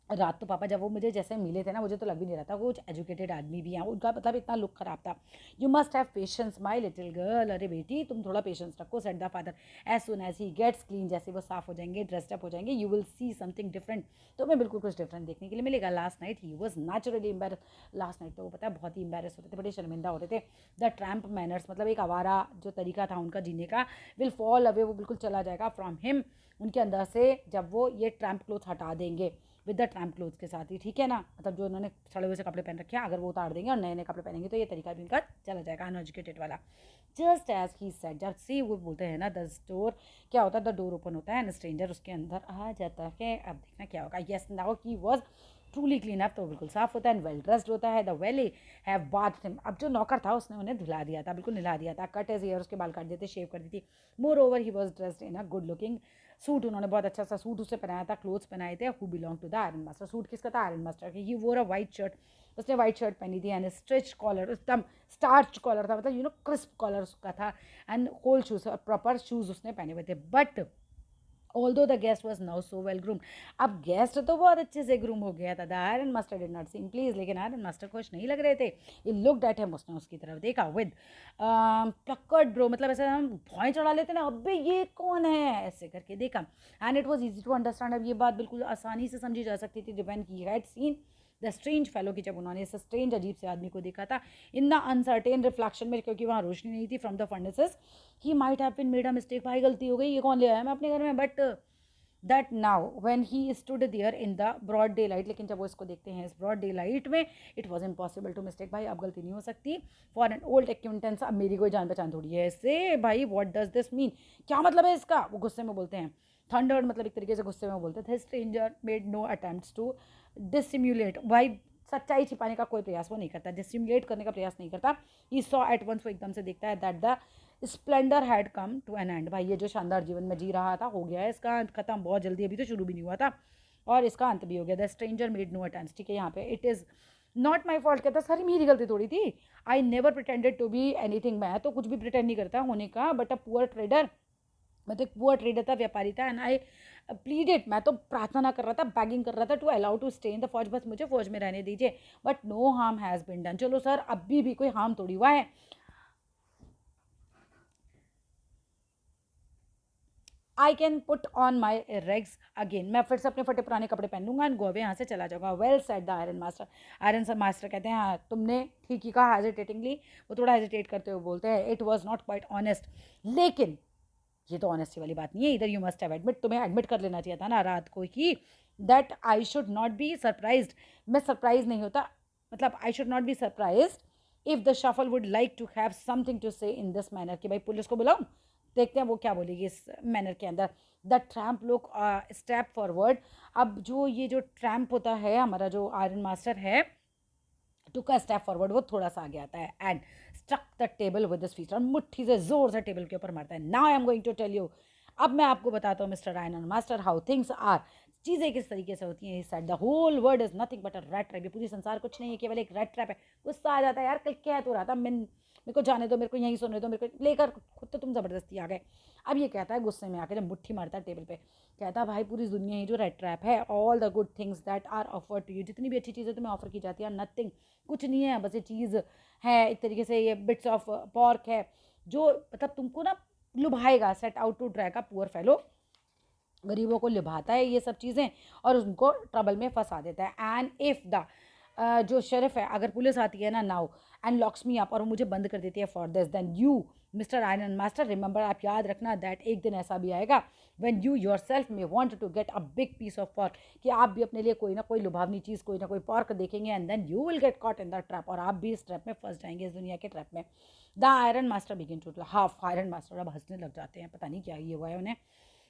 S1: रात तो पापा जब वो मुझे जैसे मिले थे ना, मुझे तो लग भी नहीं रहा था वो कुछ एजुकेटेड आदमी भी हैं, उनका मतलब इतना लुक खराब था। You must have patience my little girl, अरे बेटी तुम थोड़ा पेशेंस रखो, said the father, as soon as he gets clean, जैसे वो साफ हो जाएंगे, ड्रेस्ड अप हो जाएंगे, you will see something different, तो मैं बिल्कुल कुछ डिफरेंट देखने के लिए मिलेगा। Last night he was naturally embarrassed, लास्ट नाइट तो वो पता है बहुत ही एम्बेरस हो रहे थे, बड़े शर्मिंदा हो रहे थे। द ट्रैम्प मैनर्स, मतलब एक आवारा जो तरीका था उनका जीने का, विल फॉल अवे, वो बिल्कुल चला जाएगा फ्रॉम हिम, उनके अंदर से, जब वो ये ट्रैम्प क्लोथ हटा देंगे विद द ट्रैम्प क्लोथ्स के साथ ही, ठीक है ना, मतलब जो उन्होंने सड़े हुए से कपड़े पहन रखे हैं अगर वो उतार देंगे और नए नए कपड़े पहनेंगे तो ये तरीका भी उनका चला जाएगा अनएजुकेटेड वाला। जस्ट एज ही सेड, जब सी वो बोलते हैं ना द डोर, क्या होता है द डोर ओपन होता है एंड स्ट्रेंजर उसके अंदर आ जाता है, अब देखना क्या होगा। Yes now he was truly clean up, तो बिल्कुल साफ होता है एंड वेल ड्रेस्ड होता है, the valet have bath him, अब जो नौकर था उसने उन्हें धुला दिया था, बिल्कुल नहला दिया था, कट एज हेयर, उसके बाल काट दिए थे, शेव कर दी थी। More over he was dressed in a good looking suit, उन्होंने बहुत अच्छा सा सूट उसे पहनाया था, क्लोथ्स पहनाए थे, who belong to the iron master, suit किसका था, आयरन मास्टर के। He wore a white shirt, उसने वाइट शर्ट पहनी थी एंड स्ट्रिच कॉलर, एकदम स्टार्च कॉलर था, मतलब क्रिस्प कॉलर उसका था, and whole shoes, proper shoes उसने पहने हुए थे। But although the guest was now so well groom, अब गेस्ट तो बहुत अच्छे से ग्रूम हो गया था, the iron master did not seem please, लेकिन आयरन मास्टर खुश नहीं लग रहे थे। ये लुक्ड एट हिम, उसने उसकी तरफ देखा विद प्लक्कर्ड ब्रो, मतलब ऐसे हम भौएं चढ़ा लेते ना, अबे ये कौन है, ऐसे करके देखा। And it was easy to understand, अब ये बात बिल्कुल आसानी से समझी जा सकती थी, when he had seen the strange fellow, की जब उन्होंने इस स्ट्रेंज अजीब से आदमी को देखा था, इन द अनसर्टेन रिफ्लेक्शन में, क्योंकि वहाँ रोशनी नहीं थी, from the furnaces, he might have been made a mistake, भाई गलती हो गई, ये कौन ले आया मैं अपने घर में, but that now when he stood there in the broad daylight, लेकिन जब वो इसको देखते हैं इस ब्रॉड डे लाइट में, it was impossible to mistake, भाई अब गलती नहीं हो सकती, फॉर एन ओल्ड एक्यूंटेंस, अब मेरी कोई जान पहचान थोड़ी है इससे, भाई व्हाट डज दिस मीन, क्या मतलब है इसका, वो गुस्से में बोलते हैं। थंडर्ड, मतलब एक तरीके से गुस्से में बोलते थे। Stranger made no attempts to dissimulate, भाई सच्चाई छिपाने का कोई प्रयास वो नहीं करता, डिसिम्युलेट करने का प्रयास नहीं करता। ही सॉ एट वंस, वो एकदम से देखता है that the splendour had come to an end, भाई ये जो शानदार जीवन में जी रहा था हो गया है इसका अंत खत्म, बहुत जल्दी, अभी तो शुरू भी नहीं हुआ था और इसका अंत भी हो गया। The stranger made no attempts, ठीक है, यहाँ पे it is not my fault कहता, सारी मेरी गलती थोड़ी थी, I never pretended to be anything, मैं तो कुछ भी प्रिटेंड नहीं करता होने का, बट अ पुअर ट्रेडर, मैं तो एक पुअर ट्रेडर था, व्यापारी था, एंड आई प्लीडेड, मैं तो प्रार्थना कर रहा था, बैगिंग कर रहा था, to allow to stay in the forge, बस मुझे फौज में रहने दीजिए, but no harm has been done, चलो सर अभी भी कोई हार्म थोड़ी हुआ है। I can put on my rags again, मैं फिर से अपने फटे पुराने कपड़े पहन लूंगा एंड गोवे यहाँ से चला जाऊंगा। Well said the iron master, iron sir master कहते हैं हाँ तुमने ठीक ही कहा, हेजिटेटिंगली, वो थोड़ा हेजिटेट करते हुए बोलते हैं, it was not quite honest, लेकिन ये तो ऑनेस्टी वाली बात नहीं है, इधर यू मस्ट हैव एडमिट, तुम्हें एडमिट कर लेना चाहिए था ना रात को ही, that I should not be surprise, मैं सरप्राइज नहीं होता, मतलब I should not be surprise if the shuffle would like to have something to say in this manner, कि भाई पुलिस को बुलाऊं, देखते हैं वो क्या बोलेगी इस मैनर के अंदर। The tramp look step forward, अब जो ये जो ट्रैम्प होता है हमारा जो आयरन मास्टर है, टुक अ स्टेप फॉरवर्ड, वो थोड़ा सा आगे आता है, and struck the table with this fist, और मुट्ठी से जोर से टेबल के ऊपर मारता है। Now I am going to tell you, अब मैं आपको बताता हूँ mister iron master how things are, चीज़ें किस तरीके से होती हैं इस side, the whole world is nothing but a rat trap, ये पूरी संसार कुछ नहीं है, केवल एक रेड ट्रैप है। गुस्सा आ जाता है यार, कल कह तो रहा था, मैं मेरे को जाने दो, मेरे को यहीं सोने दो, मेरे को लेकर, खुद तो तुम ज़बरदस्ती आ गए। अब ये कहता है गुस्से में आकर, जब मुट्ठी मारता है टेबल पे, कहता है भाई पूरी दुनिया ही जो रेड ट्रैप है, all the good things that are offer to you, जितनी भी अच्छी चीज़ें तुम्हें ऑफर की जाती है, नथिंग, कुछ नहीं है, बस ये चीज़ है, एक तरीके से ये बिट्स ऑफ पॉर्क है जो मतलब तुमको ना लुभाएगा, set out to drag a poor fellow गरीबों को लुभाता है ये सब चीज़ें और उनको ट्रबल में फंसा देता है। एंड इफ़ द जो शेरिफ है, अगर पुलिस आती है ना now and locks me up और मुझे बंद कर देती है for this, then you mister iron master remember, आप याद रखना दैट एक दिन ऐसा भी आएगा व्हेन यू योर सेल्फ में want to get a big piece of pork, कि आप भी अपने लिए कोई ना कोई लुभावनी चीज़, कोई ना कोई पर्क देखेंगे and then you will get caught in the trap, और आप भी इस ट्रैप में फंस जाएंगे, इस दुनिया के ट्रैप में। The iron master begin to laugh, iron master अब हंसने लग जाते हैं, पता नहीं क्या ये हुआ है उन्हें।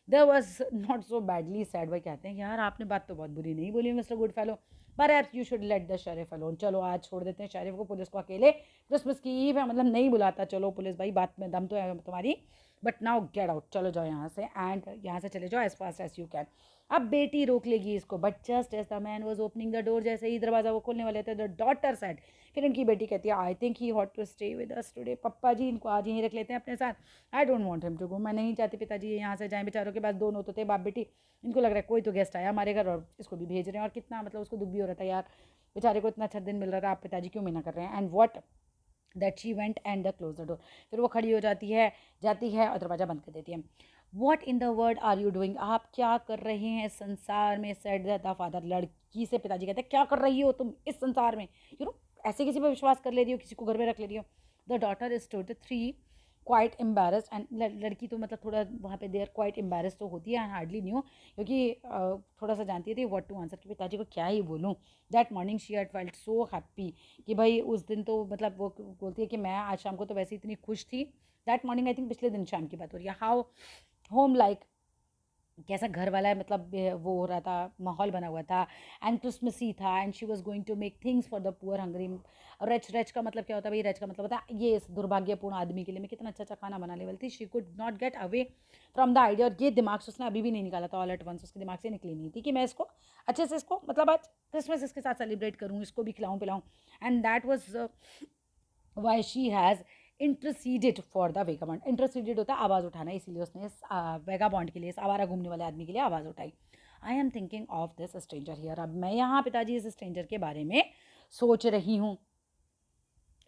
S1: There was not so badly said, भाई कहते हैं यार आपने बात तो बहुत बुरी नहीं बोली मिस्टर गुड फेलो, पर apps you should let the sheriff alone, चलो आज छोड़ देते हैं शेरिफ को, पुलिस को अकेले, क्रिसमस की ईव है, मतलब नहीं बुलाता, चलो पुलिस भाई बात में दम तो है तुम्हारी, बट नाउ गेट आउट, चलो जाओ यहाँ से एंड यहाँ से चले जाओ as fast as you can. अब बेटी रोक लेगी इसको, but just as the man was opening the door, जैसे ही दरवाजा वो खोलने वाले थे, द डॉटर सेड, फिर उनकी बेटी कहती है I think he ought to stay with us today, पप्पा जी इनको आज यहीं रख लेते हैं अपने साथ, I don't want him to go, मैं नहीं चाहती पिताजी ये यहाँ से जाएं, बेचारों के पास दोनों तो थे बाप बेटी, इनको लग रहा है कोई तो गेस्ट आया हमारे घर और इसको भी भेज रहे हैं, और कितना मतलब उसको दुख भी हो रहा था यार, बेचारे को इतना अच्छा दिन मिल रहा था, आप पिताजी क्यों मना कर रहे हैं। And what that she went and the close the door, फिर वो खड़ी हो जाती है और दरवाज़ा बंद कर देती है। What in the world are you doing, आप क्या कर रहे हैं इस संसार में, सेड द फादर, लड़की से पिताजी कहते हैं क्या कर रही हो तुम इस संसार में, यू नो ऐसे किसी पर विश्वास कर ले रही हो, किसी को घर में रख ले रही हो। The daughter stood three quite embarrassed, and लड़की तो मतलब थोड़ा वहाँ पे देर क्वाइट एम्बेरस्ड तो होती है, हार्डली न्यू, क्योंकि थोड़ा सा जानती थी व्हाट टू आंसर, कि पिताजी को क्या ही बोलूँ। That morning she had felt so happy, कि भाई उस दिन तो मतलब वो बोलती है कि मैं आज शाम को तो वैसे इतनी खुश थी, दैट मॉर्निंग आई थिंक पिछले दिन शाम की बात हो रही है, हाउ होम लाइक, कैसा घर वाला है, मतलब वो हो रहा था, माहौल बना हुआ था, एंड क्रिसमस ही था, and she was going to make things for the poor hungry. रच रच का मतलब क्या होता है भाई, रच का मतलब होता है ये इस दुर्भाग्यपूर्ण आदमी के लिए मैं कितना अच्छा अच्छा खाना बनाने वाली थी, she could not get away from the idea, और ये दिमाग से उसने अभी भी नहीं निकाला था, ऑल एट वंस उसके दिमाग से निकली नहीं थी कि मैं इसको अच्छे से इसको मतलब आज क्रिसमस इसके साथ सेलिब्रेट करूँ, इसको भी खिलाऊँ पिलाऊँ, and that was why she has interceded for the vagabond, interceded होता है आवाज़ उठाना, इसीलिए उसने इस वेगाबॉन्ड के लिए, इस आवारा घूमने वाले आदमी के लिए आवाज़ उठाई। I am thinking of this stranger here, अब मैं यहाँ पिताजी इस स्ट्रेंजर के बारे में सोच रही हूँ,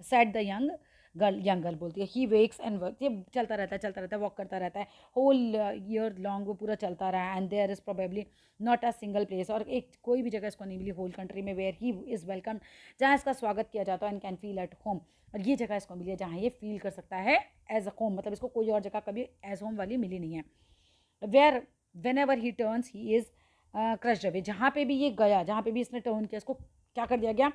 S1: सेट द यंग गर्ल बोलती है, ही वेक्स एंड वर्क, ये चलता रहता है वॉक करता रहता है, होल ईयर लॉन्ग वो पूरा चलता रहा है, and there is probably not a single place, और एक कोई भी जगह इसको नहीं मिली होल कंट्री में वेयर ही इज़ वेलकम, जहाँ इसका स्वागत किया जाता है and can feel at home, और ये जगह इसको मिली है जहाँ ये फील कर सकता है एज अ होम, मतलब इसको कोई और जगह कभी एज होम वाली मिली नहीं है। Where whenever he turns he is crushed away, जहाँ पे भी ये गया, जहाँ पे भी इसने टर्न किया, इसको क्या कर दिया गया,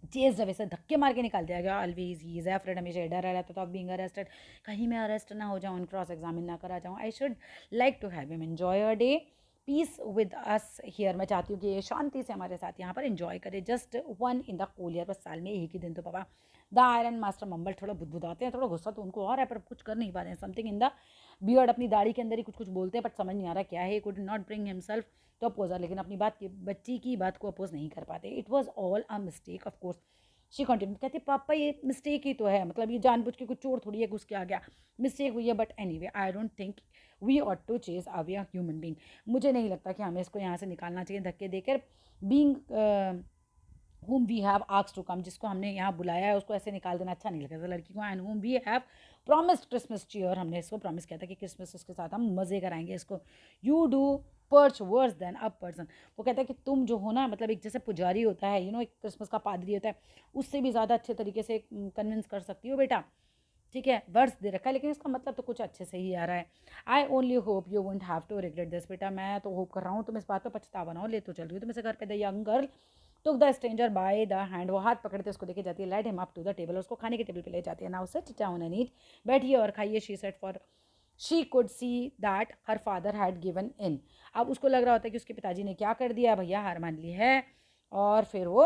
S1: चेज अवे से धक्के मार के निकाल दिया गया। ऑलवेज ही इज एफ्रेड, हमेशा डर रहता था बीइंग अरेस्टेड, कहीं मैं अरेस्ट ना हो जाऊँ, क्रॉस एग्जामिन ना करा जाऊँ। I should like to have him enjoy a day peace with us here, मैं चाहती हूँ कि ये शांति से हमारे साथ यहाँ पर एंजॉय करे, just one in the whole year, बस साल में एक ही दिन तो पापा। द आयरन मास्टर मम्बल, थोड़ा बुदबुदाते हैं, थोड़ा गुस्सा तो उनको और है पर कुछ कर नहीं पा रहे हैं, समथिंग इन द बियर्ड, अपनी दाढ़ी के अंदर ही कुछ कुछ बोलते हैं बट समझ नहीं आ रहा क्या है, कुड नॉट ब्रिंग हिमसेल्फ तो अपोजर, लेकिन अपनी बात की बच्ची की बात को अपोज नहीं कर पाते। It was all a mistake of course, she continue, कहती पापा ये मिस्टेक ही तो है, मतलब ये जानबूझ के कुछ चोर थोड़ी है घुस के आ गया, मिस्टेक हुई है, but anyway I don't think we ought to chase away a human being, मुझे नहीं लगता कि हमें इसको यहाँ से निकालना चाहिए धक्के देकर, being whom we have asked to come, जिसको हमने यहाँ बुलाया है उसको ऐसे निकाल देना अच्छा नहीं लगता लड़की को, and whom we have promised Christmas cheer, हमने इसको प्रॉमिस किया था कि क्रिसमस उसके साथ हम मज़े कराएंगे इसको। you do perch worse than a person, वो कहता है कि तुम जो हो ना, मतलब एक जैसे पुजारी होता है, यू नो एक क्रिसमस का पादरी होता है, उससे भी ज़्यादा अच्छे तरीके से कन्विंस कर सकती हो बेटा, ठीक है वर्ड्स दे रखा है लेकिन इसका मतलब तो कुछ अच्छे से ही आ रहा है। I only hope you won't have to regret this, बेटा मैं तो होप कर रहा हूँ तुम इस बात पर पछतावा ना हो, ले तो चल रही हो तुम इसे घर पे। The young girl took the stranger by the hand, वो हाथ पकड़ते उसको लेके जाती है, led him up to the table, उसको खाने के टेबल पे ले जाती है। Now sit down and eat, बैठिए और खाइए, she said, for she could see that her father had given in, अब उसको लग रहा होता है कि उसके पिताजी ने क्या कर दिया, भैया हार मान ली है, और फिर वो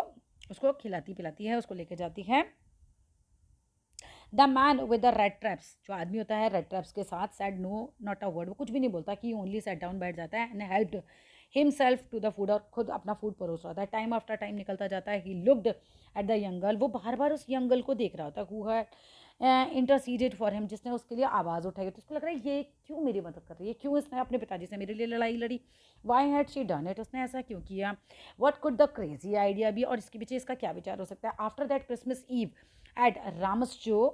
S1: उसको खिलाती पिलाती है, उसको लेके जाती है। The man with the red traps, जो आदमी होता है रेड ट्रैप्स के साथ, said no not a word, वो कुछ भी नहीं बोलता, कि ओनली सेट डाउन बैठ जाता है, and helped himself to the food, और खुद अपना फूड परोस रहा था। टाइम आफ्टर टाइम निकलता जाता है, he looked at the young girl, वो बार बार उस यंग गर्ल को देख रहा होता है, who had interceded for him, जिसने उसके लिए आवाज़ उठाई, तो उसको लग रहा है ये क्यों मेरी मदद कर रही है, क्यों इसने अपने पिताजी से मेरे लिए लड़ाई लड़ी, why had she done it, उसने ऐसा क्यों किया, what could the crazy idea be, और इसके पीछे इसका क्या विचार हो सकता है। After that Christmas Eve at Ramsjo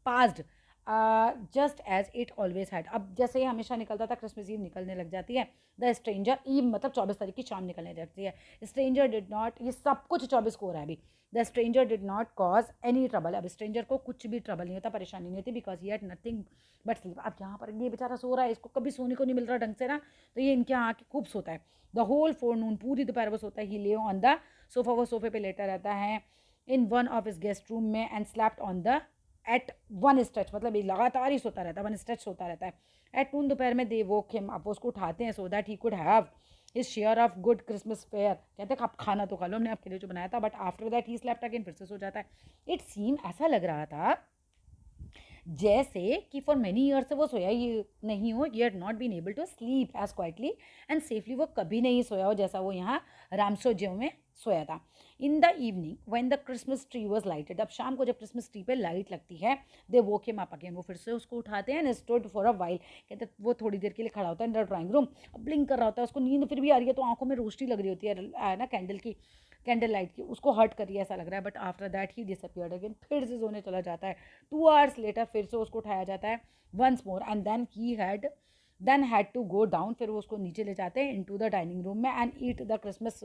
S1: passed just as it always had. अब जैसे ही हमेशा निकलता था, क्रिसमस ईव निकलने लग जाती है। द स्ट्रेंजर ईव मतलब 24 तारीख की शाम निकलने लगती है। स्ट्रेंजर डिड नॉट, ये सब कुछ 24 को हो रहा है अभी। The stranger did not cause any trouble. अब स्ट्रेंजर को कुछ भी ट्रबल नहीं होता, परेशानी नहीं होती, because he had nothing but sleep. अब यहाँ पर ये बेचारा सो रहा है, इसको कभी सोने को नहीं मिल रहा ढंग से ना, तो ये इनके यहाँ आके खूब सोता है। द होल फोरनून, पूरी दोपहर वो सोता है। ही ले ऑन द सोफा, वो सोफे पे लेटा रहता है in one of his guest room में, and slapped on the at one stretch, मतलब ये लगातार ही सोता रहता है, वन स्ट्रेच सोता रहता है। एट नून, दोपहर में दे वोक हिम, अब वो उसको उठाते हैं so that he could have his share of good Christmas fair. कहते हैं आप खाना तो खा लो, हमने आपके लिए जो बनाया था, but after that he slept again, फिर से सो जाता है। इट सीम, ऐसा लग रहा था जैसे कि फॉर मेनी ईयर्स से वो सोया ही नहीं हो। He had not been able to sleep as quietly and safely, वो कभी नहीं सोया हो जैसा वो यहाँ रामसोज्यो में सोया था। इन the evening when the Christmas tree was lighted, अब शाम को जब क्रिसमस ट्री पे लाइट लगती है, दे वोक हिम अप अगेन, वो फिर से उसको उठाते हैं, and stood for a while. कहते वो थोड़ी देर के लिए खड़ा होता है in the drawing room, blink कर रहा होता है, उसको नींद फिर भी आ रही है, तो आंखों में रोशनी लग रही होती है ना कैंडल लाइट की, उसको हर्ट करिए ऐसा लग रहा है। But after that he disappeared again, फिर से सोने चला जाता है। 2 आवर्स लेटर फिर से उसको उठाया जाता है once more, and then had to go down, फिर वो उसको नीचे ले जाते हैं इनटू द डाइनिंग रूम में, and eat the Christmas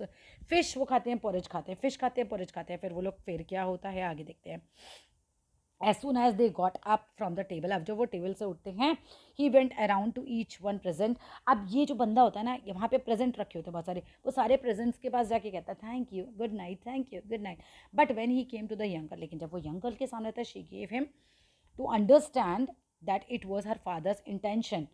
S1: fish. वो खाते हैं पोरेज, खाते हैं फिश, खाते हैं पोरेज खाते हैं। फिर वो लोग फिर क्या होता है आगे देखते हैं। As soon as they got up from the table, अब जब वो टेबल से उठते हैं, he went around to each one present. अब ये जो बंदा होता है ना, वहाँ पे प्रेजेंट रखे होते हैं बहुत सारे, वो सारे प्रेजेंट्स के पास जाके कहता है thank you, good night, thank you, good night. But when he came to the young girl, लेकिन जब वो यंग गर्ल के सामने था, she gave him to understand that it was her father's intention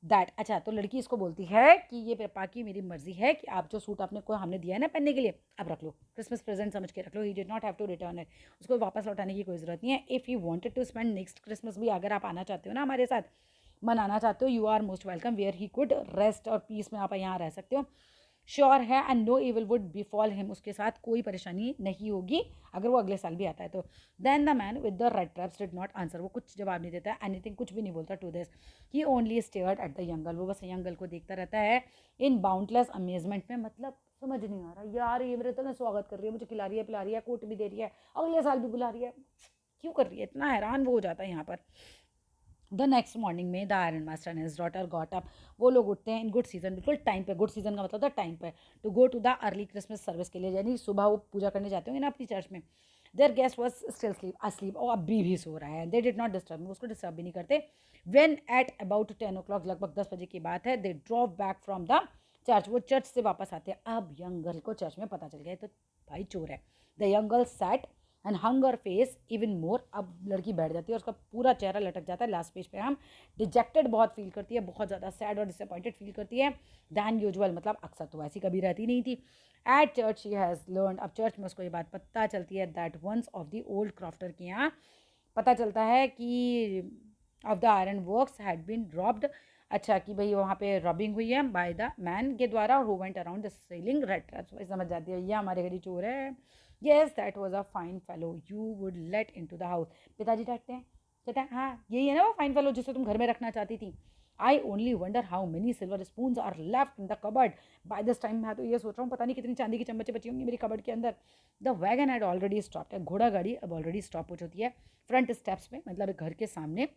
S1: that. अच्छा, तो लड़की इसको बोलती है कि ये पापा की मेरी मर्जी है कि आप जो सूट आपने को हमने दिया है ना पहनने के लिए, आप रख लो, क्रिसमस प्रेजेंट समझ के रख लो। He did not have to return it, उसको वापस लौटाने की कोई ज़रूरत नहीं है। If you wanted to spend next Christmas भी, अगर आप आना चाहते हो ना हमारे साथ, मनाना चाहते हो, you are most welcome, where he could rest और पीस में आप यहाँ रह सकते हो। श्योर है, and no evil would befall him, उसके साथ कोई परेशानी नहीं होगी अगर वो अगले साल भी आता है तो। Then the man with the red traps did not answer, वो कुछ जवाब नहीं देता, एनीथिंग, कुछ भी नहीं बोलता to this. He only stared at the young girl, वो बस यंग गर्ल को देखता रहता है इन बाउंडलेस अमेजमेंट में। मतलब समझ नहीं आ रहा यार, ये मेरे तो ना स्वागत कर रही है, मुझे खिला रही है, पिला रही है, कोट भी दे रही है, अगले साल भी बुला रही है, क्यों कर रही है, इतना हैरान वो हो जाता है यहाँ पर। द नेक्स्ट मॉर्निंग में the iron master and his daughter got up, वो लोग उठते हैं इन गुड सीजन, बिल्कुल टाइम पे, गुड सीजन का मतलब था टाइम पे, to go to the early Christmas service के लिए, यानी सुबह वो पूजा करने जाते होंगे ना अपनी चर्च में। There guest was still sleep asleep, और अभी भी सो रहा है। दे डिड नॉट डिस्टर्ब, उसको डिस्टर्ब भी नहीं करते। वेन एट अबाउट 10 o'clock, लगभग 10 बजे की बात है, they drop back from the church, वो चर्च से वापस आते हैं। अब यंग गर्ल को चर्च में पता चल गया तो भाई चोर है। The young girl sat and hung her face even more, अब लड़की बैठ जाती है और उसका पूरा चेहरा लटक जाता है। लास्ट पेज पे हम डिजेक्टेड बहुत फील करती है, बहुत ज़्यादा सैड और डिसअपॉइंटेड फील करती है दैन यूजुअल, मतलब अक्सर तो ऐसी कभी रहती नहीं थी। At church she has learn, अब चर्च में उसको ये बात पता चलती है that once of the old crofter के यहाँ पता चलता है कि of the iron works had been robbed, अच्छा कि भाई वहाँ पे रॉबिंग हुई है बाय द मैन के द्वारा, who went around the selling red traps. समझ जाती है ये हमारे घर ही चोर है। Yes that was a fine fellow you would let into the house, पिताजी डांटते हैं, कहते हैं हाँ यही है ना वो फाइन फेलो जिसे तुम घर में रखना चाहती थी। I only wonder how many silver spoon are left in the cupboard by this time, मैं तो ये सोच रहा हूँ पता नहीं कितनी चांदी की चम्मचें बची होंगी मेरी कबर्ड के अंदर। The wagon had already stop, घोड़ा गाड़ी अब ऑलरेडी स्टॉप हो चुकी है फ्रंट स्टेप्स में, मतलब घर के सामने,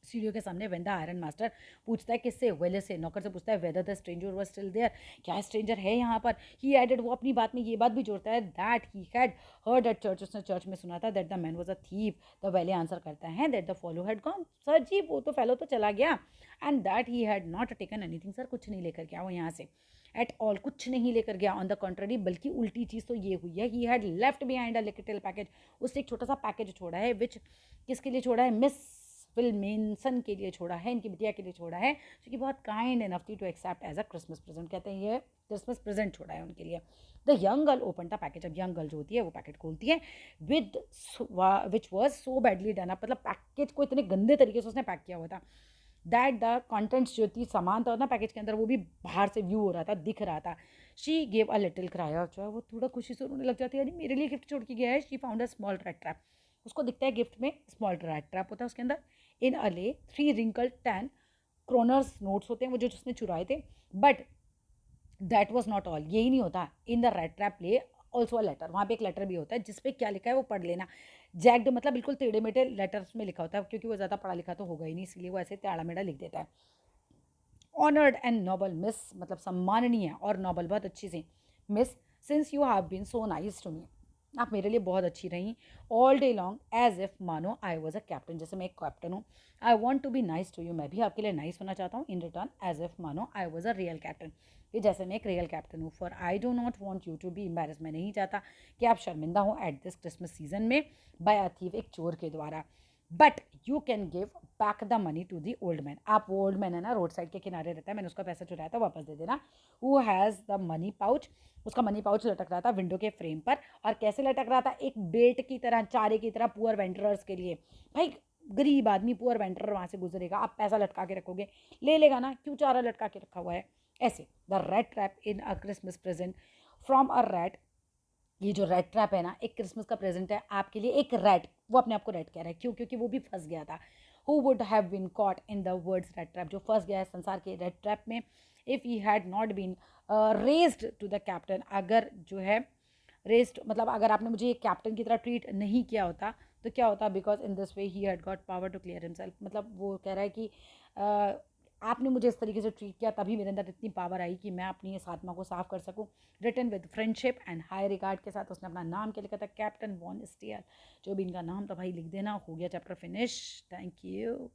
S1: सीढ़ियों के सामने। वेन द आयरन मास्टर पूछता है किससे, वेले से, नौकर से पूछता है whether the stranger was still there, क्या स्ट्रेंजर है यहाँ पर। ही एडेड, वो अपनी बात में ये बात भी जोड़ता है that he had heard at church, उसने चर्च में सुना था that the man was a thief. The valet answer करता है that the fellow had gone, sir जी वो तो फैलो तो चला गया, and that he had not taken anything, sir कुछ नहीं लेकर गया वो यहाँ से एट ऑल, कुछ नहीं लेकर गया। ऑन द कॉन्ट्ररी, बल्कि उल्टी चीज़ तो ये हुई है, he had left behind a little package, उसने एक छोटा सा पैकेज छोड़ा है, विच किसके लिए छोड़ा है, मिस विल्मेंसन के लिए छोड़ा है, इनकी बिटिया के लिए छोड़ा है, जो कि बहुत काइंड एनफ थी to accept as a Christmas present, कहते हैं ये क्रिसमस प्रेजेंट छोड़ा है उनके लिए। The young girl open the package, अब यंग गर्ल जो होती है वो पैकेट खोलती है, with which was so badly done up, मतलब पैकेज को इतने गंदे तरीके से उसने पैक किया हुआ था दैट द कॉन्टेंट्स जो थी, सामान था ना पैकेज के अंदर, वो भी बाहर से व्यू हो रहा था, दिख रहा था। She gave a little cry, और जो है वो थोड़ा खुशी से रोने लग जाती है, मेरे लिए गिफ्ट छोड़ के गया है। She found a small red trap, उसको दिखता है गिफ्ट में स्मॉल रेड ट्रैप होता है उसके अंदर। इन अले 3 रिंकल 10 क्रोनर्स नोट्स होते हैं वो जो उसने चुराए थे, but that was not all, यही नहीं होता। इन द रेड ट्रैप ले ऑल्सो अ लेटर, वहाँ पे एक लेटर भी होता है जिसपे क्या लिखा है वो पढ़ लेना। जैक्ड मतलब बिल्कुल टेढ़े मेढ़े लेटर्स में लिखा होता है, क्योंकि वो ज़्यादा पढ़ा लिखा तो होगा ही नहीं, इसलिए वो ऐसे टेढ़ा मेढ़ा लिख देता है। ऑनर्ड एंड नोबल मिस, मतलब सम्माननीय और नोबल बहुत अच्छी सी miss, since you have been so nice to me, आप मेरे लिए बहुत अच्छी रही all day long, as if मानो आई वॉज अ कैप्टन, जैसे मैं एक कैप्टन हूँ। I want to be nice to you, मैं भी आपके लिए नाइस होना चाहता हूँ इन रिटर्न, एज इफ मानो I was a real captain, कि जैसे मैं एक रियल कैप्टन हूँ। For I do not want you to be embarrass, मैं नहीं चाहता कि आप शर्मिंदा हो एट दिस क्रिसमस सीजन में बाय अ थीव, एक चोर के द्वारा। But you can give back the money to the old man, आप वो ओल्ड मैन है ना, रोड साइड के किनारे रहता है, मैंने उसका पैसा चुराया था, वापस दे देना। Who has the money pouch, उसका मनी पाउच लटक रहा था विंडो के फ्रेम पर, और कैसे लटक रहा था, एक बेट की तरह, चारे की तरह, पुअर वेंडरर्स के लिए। भाई गरीब आदमी पुअर वेंडरर वहाँ से गुजरेगा, आप पैसा लटका के रखोगे, ले लेगा ना, क्यों चारा लटका के रखा हुआ है। ऐसे the rat trap in a Christmas present from a rat, ये जो रेड ट्रैप है ना, एक क्रिसमस का प्रेजेंट है आपके लिए, एक रेड, वो अपने आप को रेड कह रहा है, क्यों, क्योंकि वो भी फंस गया था। Who would have been caught in the words red trap, जो फंस गया है संसार के रेड ट्रैप में। If he had not been raised to the captain, अगर जो है रेस्ड मतलब अगर आपने मुझे एक कैप्टन की तरह ट्रीट नहीं किया होता तो क्या होता, because in this way he had got power to clear himself, मतलब वो कह रहा है कि आपने मुझे इस तरीके से ट्रीट किया, तभी मेरे अंदर इतनी पावर आई कि मैं अपनी इस आत्मा को साफ कर सकूं। Written with friendship and high regard के साथ उसने अपना नाम क्या लिखा था, कैप्टन वॉन स्टीयर, जो भी इनका नाम था भाई लिख देना। हो गया चैप्टर फिनिश, थैंक यू।